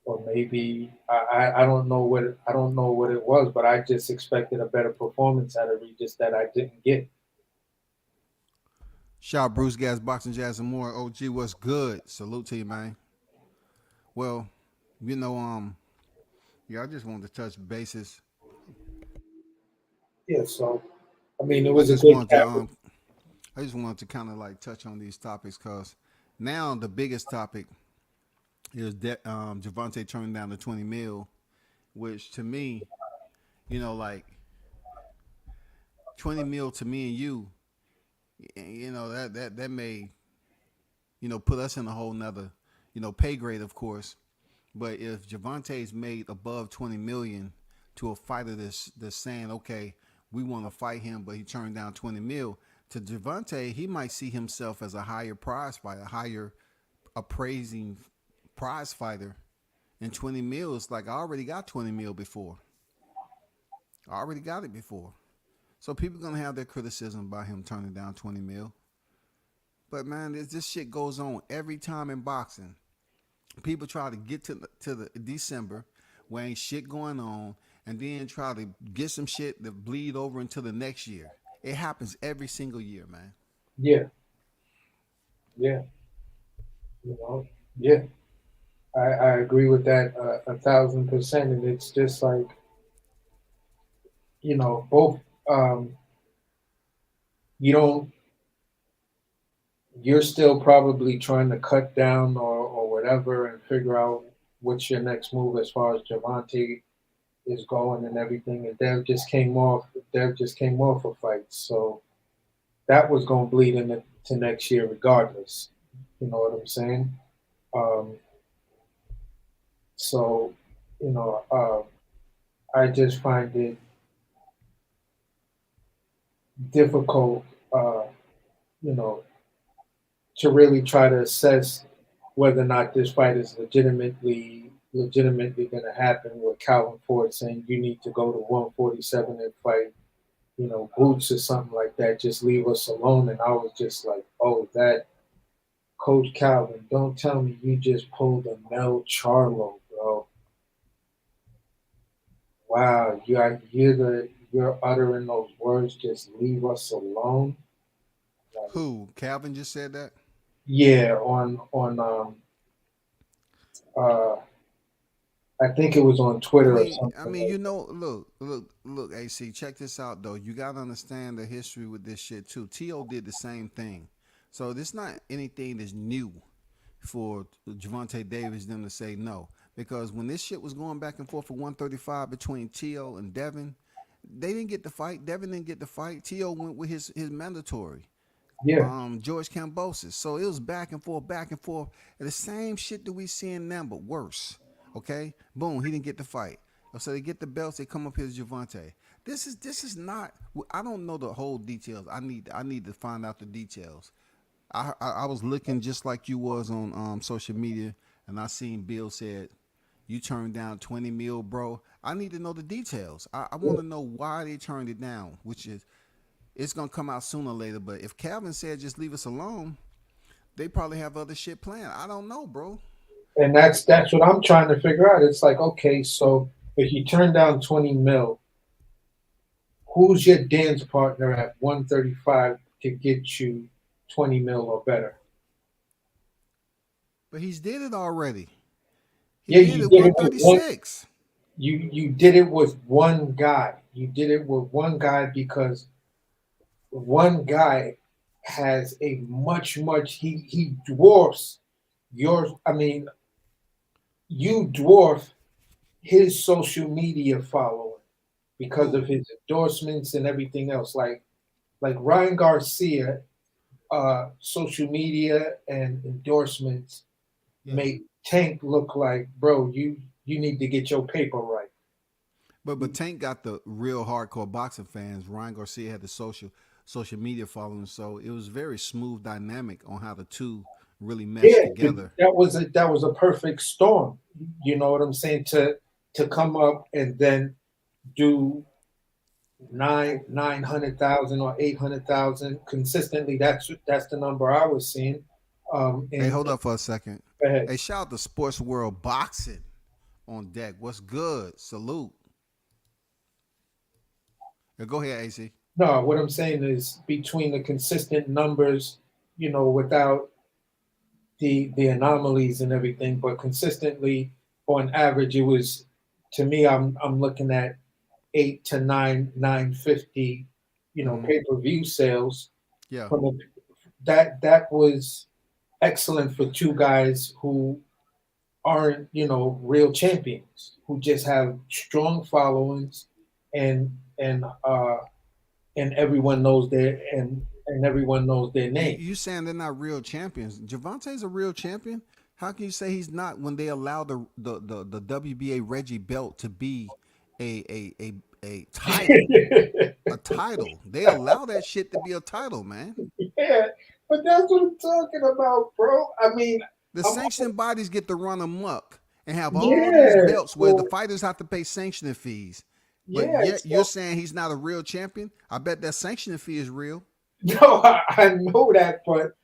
or maybe I don't know what it was, but I just expected a better performance out of Regis that I didn't get. Shout out Bruce Gas, Boxing Jazz, and more. OG, what's good? Salute to you, man. Well, you know, yeah, I just wanted to touch bases. Yeah, so I mean, it I was a just good wanted to cap. I just wanted to kind of like touch on these topics because now the biggest topic is Javante turning down the 20 mil, which to me, like 20 mil to me and you, that may put us in a whole nother pay grade, of course. But if Javante's made above 20 million to a fighter that's saying, okay, we want to fight him, but he turned down 20 mil, to Javante, he might see himself as a higher prize fighter, higher appraising prize fighter. And 20 mil is like, I already got 20 mil before. I already got it before. So people are going to have their criticism about him turning down 20 mil. But man, this shit goes on every time in boxing. People try to get to the December where ain't shit going on, and then try to get some shit to bleed over into the next year. It happens every single year, man. Yeah, yeah, you know, yeah. I agree with that 1,000%, and it's just like both. You don't. You're still probably trying to cut down or whatever and figure out what's your next move as far as Javante is going and everything. And Dev just came off. Dev just came off a fight, so that was going to bleed into next year regardless. You know what I'm saying? Um, so, you know, I just find it difficult, you know, to really try to assess whether or not this fight is legitimately going to happen. With Calvin Ford saying you need to go to 147 and fight, Boots or something like that. Just leave us alone. And I was just like, oh, that Coach Calvin, don't tell me you just pulled a Mel Charlo, bro. Wow, you're uttering those words. Just leave us alone. Like, Who? Calvin just said that? yeah, on uh, I think it was on I Twitter or mean, I something mean, like look, AC, check this out though. You gotta understand the history with this shit too. T.O. did the same thing. So this not anything that's new for Javante Davis them to say no. Because when this shit was going back and forth for 135 between T.O. and Devin, they didn't get the fight. Devin didn't get the fight. T.O. went with his mandatory. yeah, George Cambosis. So it was back and forth, back and forth. And the same shit that we seeing now, but worse. Okay? Boom, he didn't get the fight. So they get the belts, they come up here to Javante. This is not I don't know the whole details. I need to find out the details. I was looking just like you was on social media, and I seen Bill said, You turned down 20 mil, bro. I need to know the details. I want to know why they turned it down, which is it's gonna come out sooner or later. But if Calvin said just leave us alone, they probably have other shit planned. I don't know, bro. And that's what I'm trying to figure out. It's like, okay, so if you turn down 20 mil, who's your dance partner at 135 to get you 20 mil or better? But he's did it already. He Yeah, did you it did it with one. 136. You did it with one guy. You did it with one guy because one guy has a much he dwarfs yours. I mean, you dwarf his social media following because Who? of his endorsements and everything else. Like Ryan Garcia, social media and endorsements Yeah. make Tank look like, bro, you need to get your paper right. But Tank got the real hardcore boxing fans. Ryan Garcia had the social media following, so it was very smooth dynamic on how the two really meshed Yeah, together. that was a perfect storm. You know what I'm saying? To come up and then do 900,000 or 800,000 consistently. That's the number I was seeing. Hey, And hold up for a second. go ahead. Hey, shout out to Sports World Boxing on deck. What's good? Salute. Yeah, go ahead, AC. No, what I'm saying is between the consistent numbers, without the anomalies and everything, but consistently on average, it was to me. I'm looking at 8 to 950, Mm-hmm. pay per view sales. Yeah. From a, that was excellent for two guys who aren't real champions, who just have strong followings, and and uh and everyone knows their You, name. you saying they're not real champions? Javante's a real champion. How can you say he's not when they allow the WBA Reggie belt to be a title? A title. They allow that shit to be a title, man. Yeah, but that's what I'm talking about, bro. I mean, The I'm sanctioning bodies get to run amok and have all these yeah. belts where the So fighters have to pay sanctioning fees. But yeah, yet you're so saying he's not a real champion? I bet that sanctioning fee is real. no, I know that, but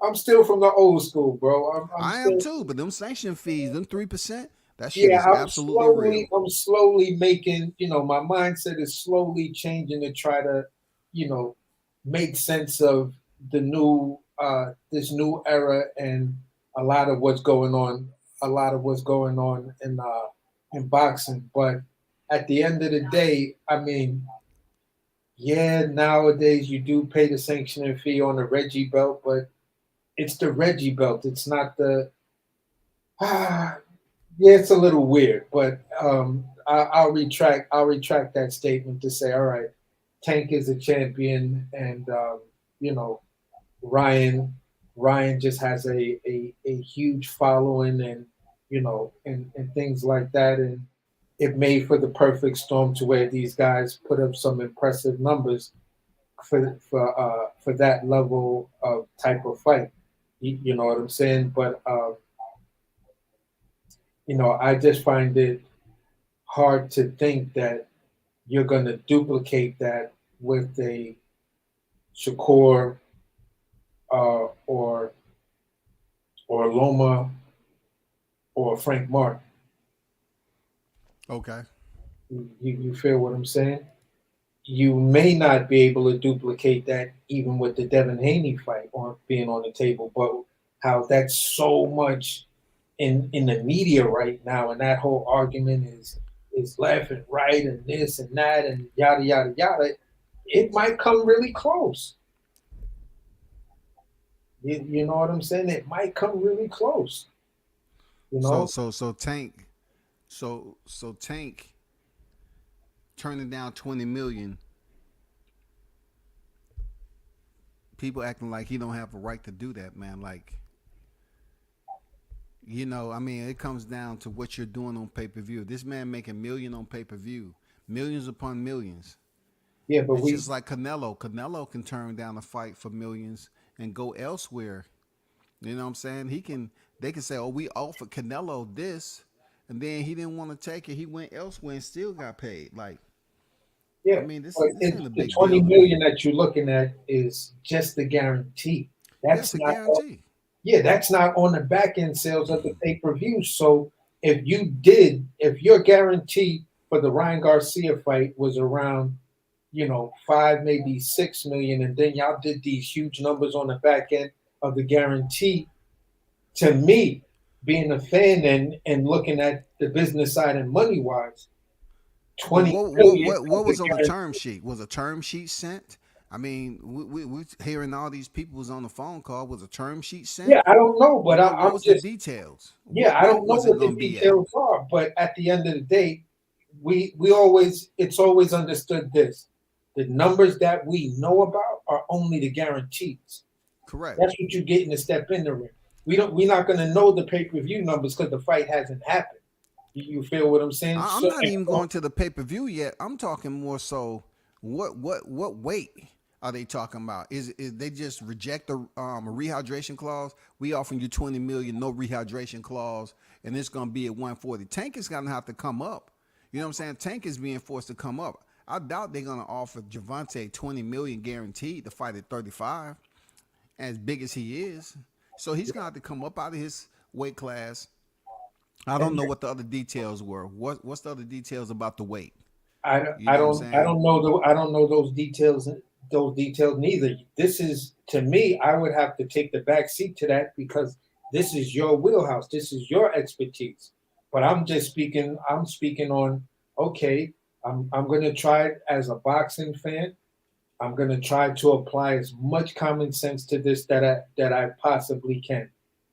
I'm still from the old school, bro. I'm I am still too, but them sanction fees, them 3%, that shit yeah. is absolutely real. I'm slowly making. My mindset is slowly changing to try to, you know, make sense of the new this new era and a lot of what's going on. A lot of what's going on in boxing, but at the end of the day, I mean, yeah, nowadays you do pay the sanctioning fee on the Reggie belt, but it's the Reggie belt. It's not the. Ah, yeah, it's a little weird, but I'll retract. I'll retract that statement to say, all right, Tank is a champion, and you know Ryan. Ryan just has a huge following, and and things like that, and it made for the perfect storm to where these guys put up some impressive numbers for that level of type of fight. You know what I'm saying? But I just find it hard to think that you're going to duplicate that with a Shakur or Loma or Frank Martin. Okay. You feel what I'm saying? You may not be able to duplicate that even with the Devin Haney fight on being on the table, but how that's so much in the media right now, and that whole argument is left and right and this and that and yada yada yada. It might come really close. You know what I'm saying? It might come really close. You So know? so so Tank so Tank turning down 20 million, people acting like he don't have a right to do that, man. Like, I mean, it comes down to what you're doing on pay-per-view. This man making million on pay-per-view, millions upon millions. Yeah, but It's we just like Canelo. Canelo can turn down a fight for millions and go elsewhere. You know what I'm saying? They can say, "Oh, we offered Canelo this," and then he didn't want to take it. He went elsewhere and still got paid. Like, I Yeah, mean, this but this ain't a the big 20 deal to me. million that you're looking at is just the guarantee. Yeah, That's it's a not guarantee. Yeah, that's not on the back end sales of the pay per view. So if your guarantee for the Ryan Garcia fight was around, 5, maybe 6 million, and then y'all did these huge numbers on the back end of the guarantee, to me, being a fan and looking at the business side and money wise, But 20 what what million what what of the was on the guarantee. term sheet? Was a term sheet sent? I mean, we hearing all these people was on the phone call. Was a term sheet sent? Yeah, I don't know, Or but what I'm was the just details? Yeah, What I weight don't know was it what the gonna be at? details are, but at the end of the day, we always it's always understood this. The numbers that we know about are only the guarantees. Correct. That's what you get in the step in the ring. We're not gonna know the pay-per-view numbers because the fight hasn't happened. You feel what I'm saying? I'm So not even going to the pay per view yet. I'm talking more so. What weight are they talking about? Is they just reject the rehydration clause? We offering you 20 million, no rehydration clause, and it's gonna be at 140. Tank is gonna have to come up. You know what I'm saying? Tank is being forced to come up. I doubt they're gonna offer Javante 20 million guaranteed to fight at 35, as big as he is. So he's gonna have to come up out of his weight class. I don't and know what the other details were. What's the other details about the weight? I, You I know what I'm don't I saying? don't know I don't know those details neither. This is to me, I would have to take the back seat to that because this is your wheelhouse. This is your expertise. But I'm speaking on okay, I'm gonna try it as a boxing fan. I'm gonna try to apply as much common sense to this that I possibly can.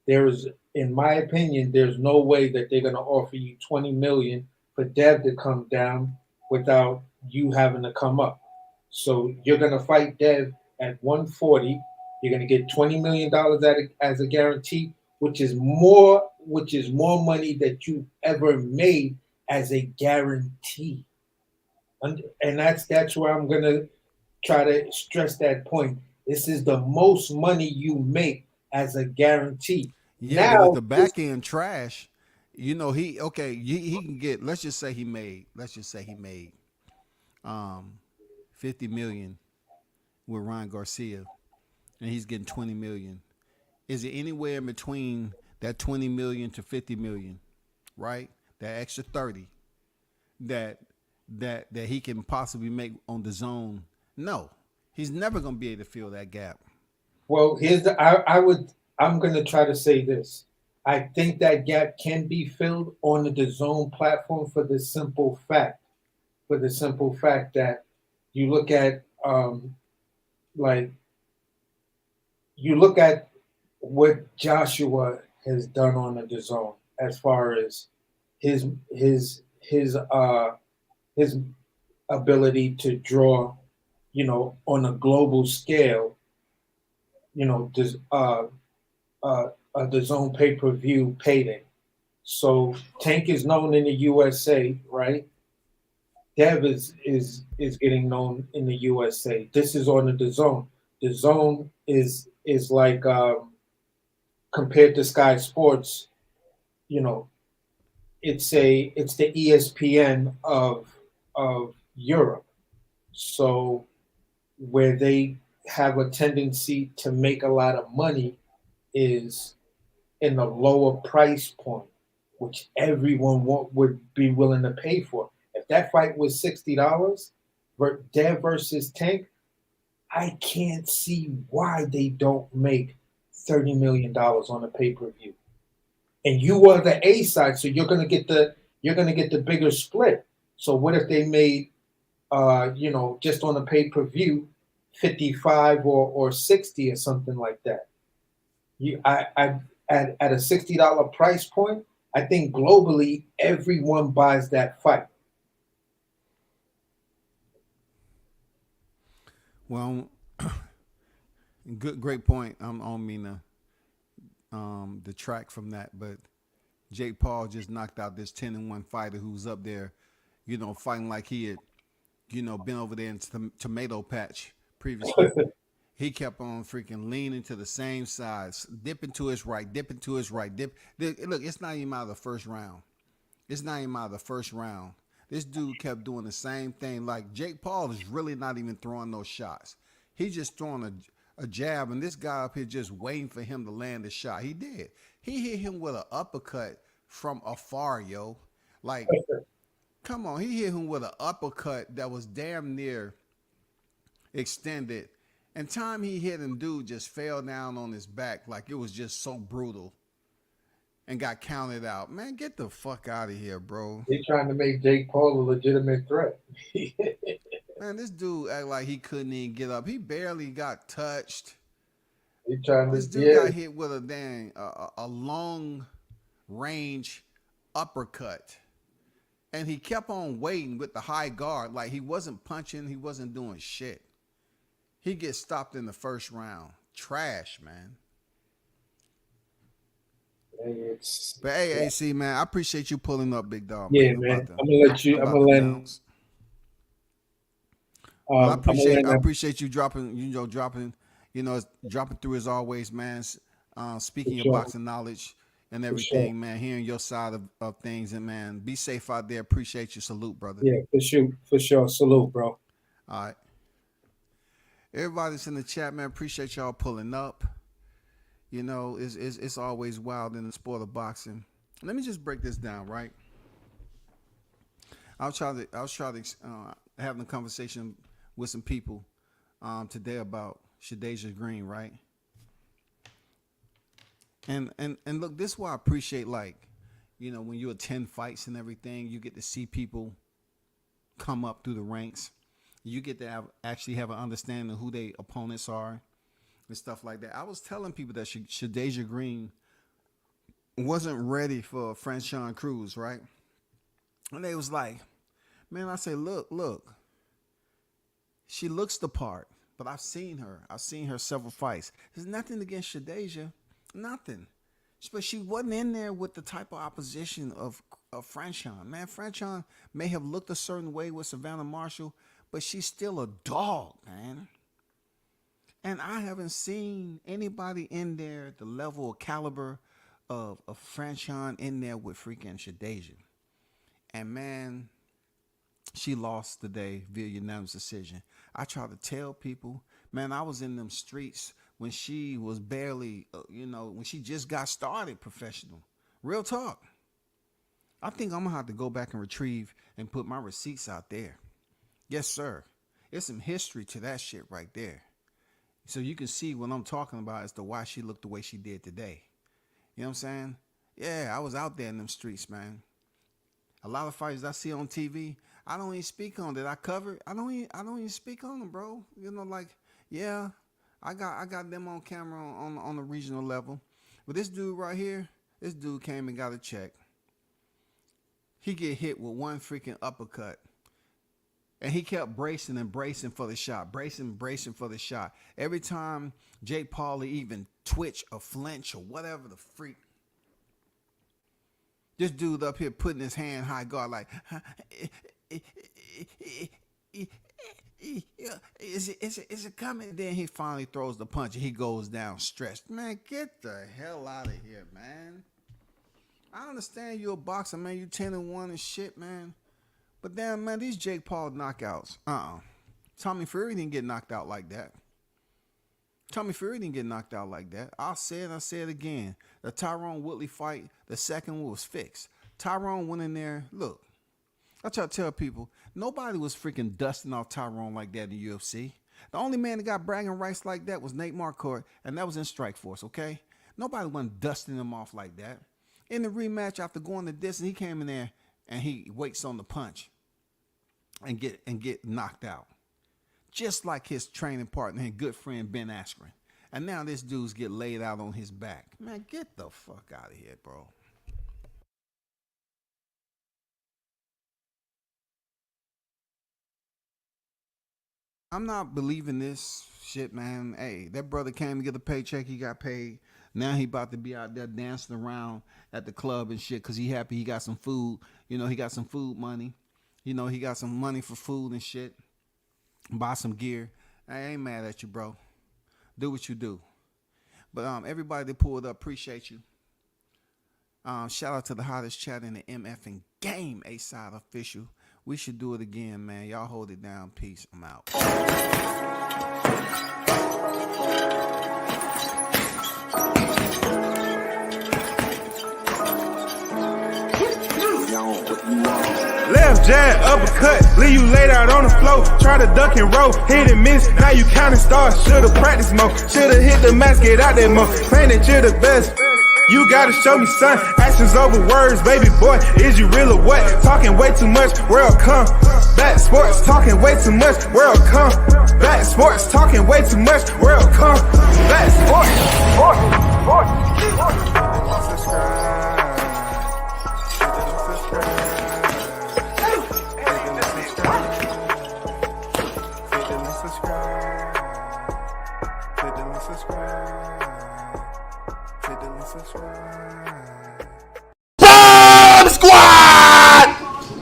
There is, in my opinion, there's no way that they're gonna offer you 20 million for Dev to come down without you having to come up. So you're gonna fight Dev at 140. You're gonna get $20 million as a guarantee, which is more money that you ever made as a guarantee. And that's where I'm gonna try to stress that point. This is the most money you make as a guarantee. Yeah, but with Now, the back end trash, he okay. He can get. Let's just say he made. Let's just say he made 50 million with Ryan Garcia, and he's getting 20 million. Is it anywhere in between that 20 million to 50 million? Right, that extra 30 that that he can possibly make on the zone. No, he's never gonna be able to fill that gap. well, I'm going to try to say this. I think that gap can be filled on the DAZN platform for the simple fact that you look at like you look at what Joshua has done on the DAZN as far as his his his uh his ability to draw, on a global scale, does the zone pay per view payday. So Tank is known in the USA, right? Dev is getting known in the USA. This is on the zone. The zone is like compared to Sky Sports, you know, it's the ESPN of Europe. So where they have a tendency to make a lot of money is in the lower price point, which everyone would be willing to pay for. If that fight was $60, Dev versus Tank, I can't see why they don't make $30 million on a pay per view. And you are the A side, so you're gonna get the bigger split. So what if they made just on a pay per view, 55 or 60 or something like that. At a $60 price point, I think globally everyone buys that fight. Well, great point. I don't mean to detract from that, but Jake Paul just knocked out this 10-1 fighter who's up there, fighting like he had, been over there in tomato patch previously. He kept on freaking leaning to the same side, dipping to his right, dipping to his right, dip. Look, it's not even out of the first round. It's not even out of the first round. This dude kept doing the same thing. Like Jake Paul is really not even throwing those shots. He's just throwing a jab, and this guy up here just waiting for him to land the shot. He did. He hit him with an uppercut from afar, yo. Like, come on, he hit him with an uppercut that was damn near extended. And time he hit him, dude just fell down on his back like it was just so brutal and got counted out. Man, get the fuck out of here, bro. They trying to make Jake Paul a legitimate threat. Man, this dude act like he couldn't even get up. He barely got touched. They trying This to, dude yeah. got hit with a dang a long range uppercut. And he kept on waiting with the high guard. Like he wasn't punching, he wasn't doing shit. He gets stopped in the first round. Trash, man. But hey, AC, man, I appreciate you pulling up, big dog. Yeah, man. man. I'm gonna let you. I'm gonna let. I appreciate you dropping, dropping through as always, man. Speaking your boxing knowledge and everything, man. Hearing your side of things, and man, be safe out there. Appreciate you. Salute, brother. Yeah, for sure. Salute, bro. All right. Everybody's in the chat, man. Appreciate y'all pulling up. You know, it's always wild in the sport of boxing. Let me just break this down, right? I was trying to having a conversation with some people today about Shadasia Green, right? And look, this is why I appreciate, like, when you attend fights and everything, you get to see people come up through the ranks. You get to actually have an understanding of who their opponents are and stuff like that. I was telling people that Shadasia Green wasn't ready for Franchon Cruz, right? And they was like, man, I say, look. She looks the part, but I've seen her. I've seen her several fights. There's nothing against Shadasia. Nothing. But she wasn't in there with the type of opposition of Franchon. Man, Franchon may have looked a certain way with Savannah Marshall, but she's still a dog, man. And I haven't seen anybody in there at the level of caliber of Franchon in there with freaking Shadasia. And man, she lost today via unanimous decision. I try to tell people, man, I was in them streets when she was barely, when she just got started professional. Real talk. I think I'm going to have to go back and retrieve and put my receipts out there. Yes, sir. There's some history to that shit right there. So you can see what I'm talking about as to why she looked the way she did today. You know what I'm saying? Yeah, I was out there in them streets, man. A lot of fights I see on TV, I don't even speak on that. I cover. I don't even speak on them, bro. Yeah, I got them on camera on the regional level. But this dude right here, this dude came and got a check. He get hit with one freaking uppercut. And he kept bracing and bracing for the shot. Bracing for the shot. Every time Jake Paul even twitch or flinch or whatever the freak. This dude up here putting his hand high guard like, is it coming? Then he finally throws the punch and he goes down stretched. Man, get the hell out of here, man. I understand you're a boxer, man. You 10-1 and shit, man. But damn, man, these Jake Paul knockouts. Tommy Fury didn't get knocked out like that. I'll say it again. The Tyrone Woodley fight, the second one was fixed. Tyrone went in there. Look, I try to tell people, nobody was freaking dusting off Tyrone like that in the UFC. The only man that got bragging rights like that was Nate Marquardt, and that was in Strikeforce, okay? Nobody wasn't dusting him off like that. In the rematch, after going the distance, he came in there and he waits on the punch and get knocked out. Just like his training partner and good friend Ben Askren. And now this dude's get laid out on his back. Man, get the fuck out of here, bro. I'm not believing this shit, man. Hey, that brother came to get a paycheck. He got paid. Now he about to be out there dancing around at the club and shit because he happy he got some food. He got some food money. He got some money for food and shit. Buy some gear. I ain't mad at you, bro. Do what you do. But everybody that pulled up, appreciate you. Shout out to the hottest chat in the Mf'N game, A-Side official. We should do it again, man. Y'all hold it down. Peace. I'm out. Left jab, uppercut, leave you laid out on the floor. Try to duck and roll, hit and miss, now you counting stars. Should've practiced more, should've hit the mask, get out there more. Claim that you're the best, you gotta show me son. Actions over words, baby boy, is you real or what? Talking way too much, world come back. Sports, talking way too much, world come back. Sports, talking way too much, world come back. Sports.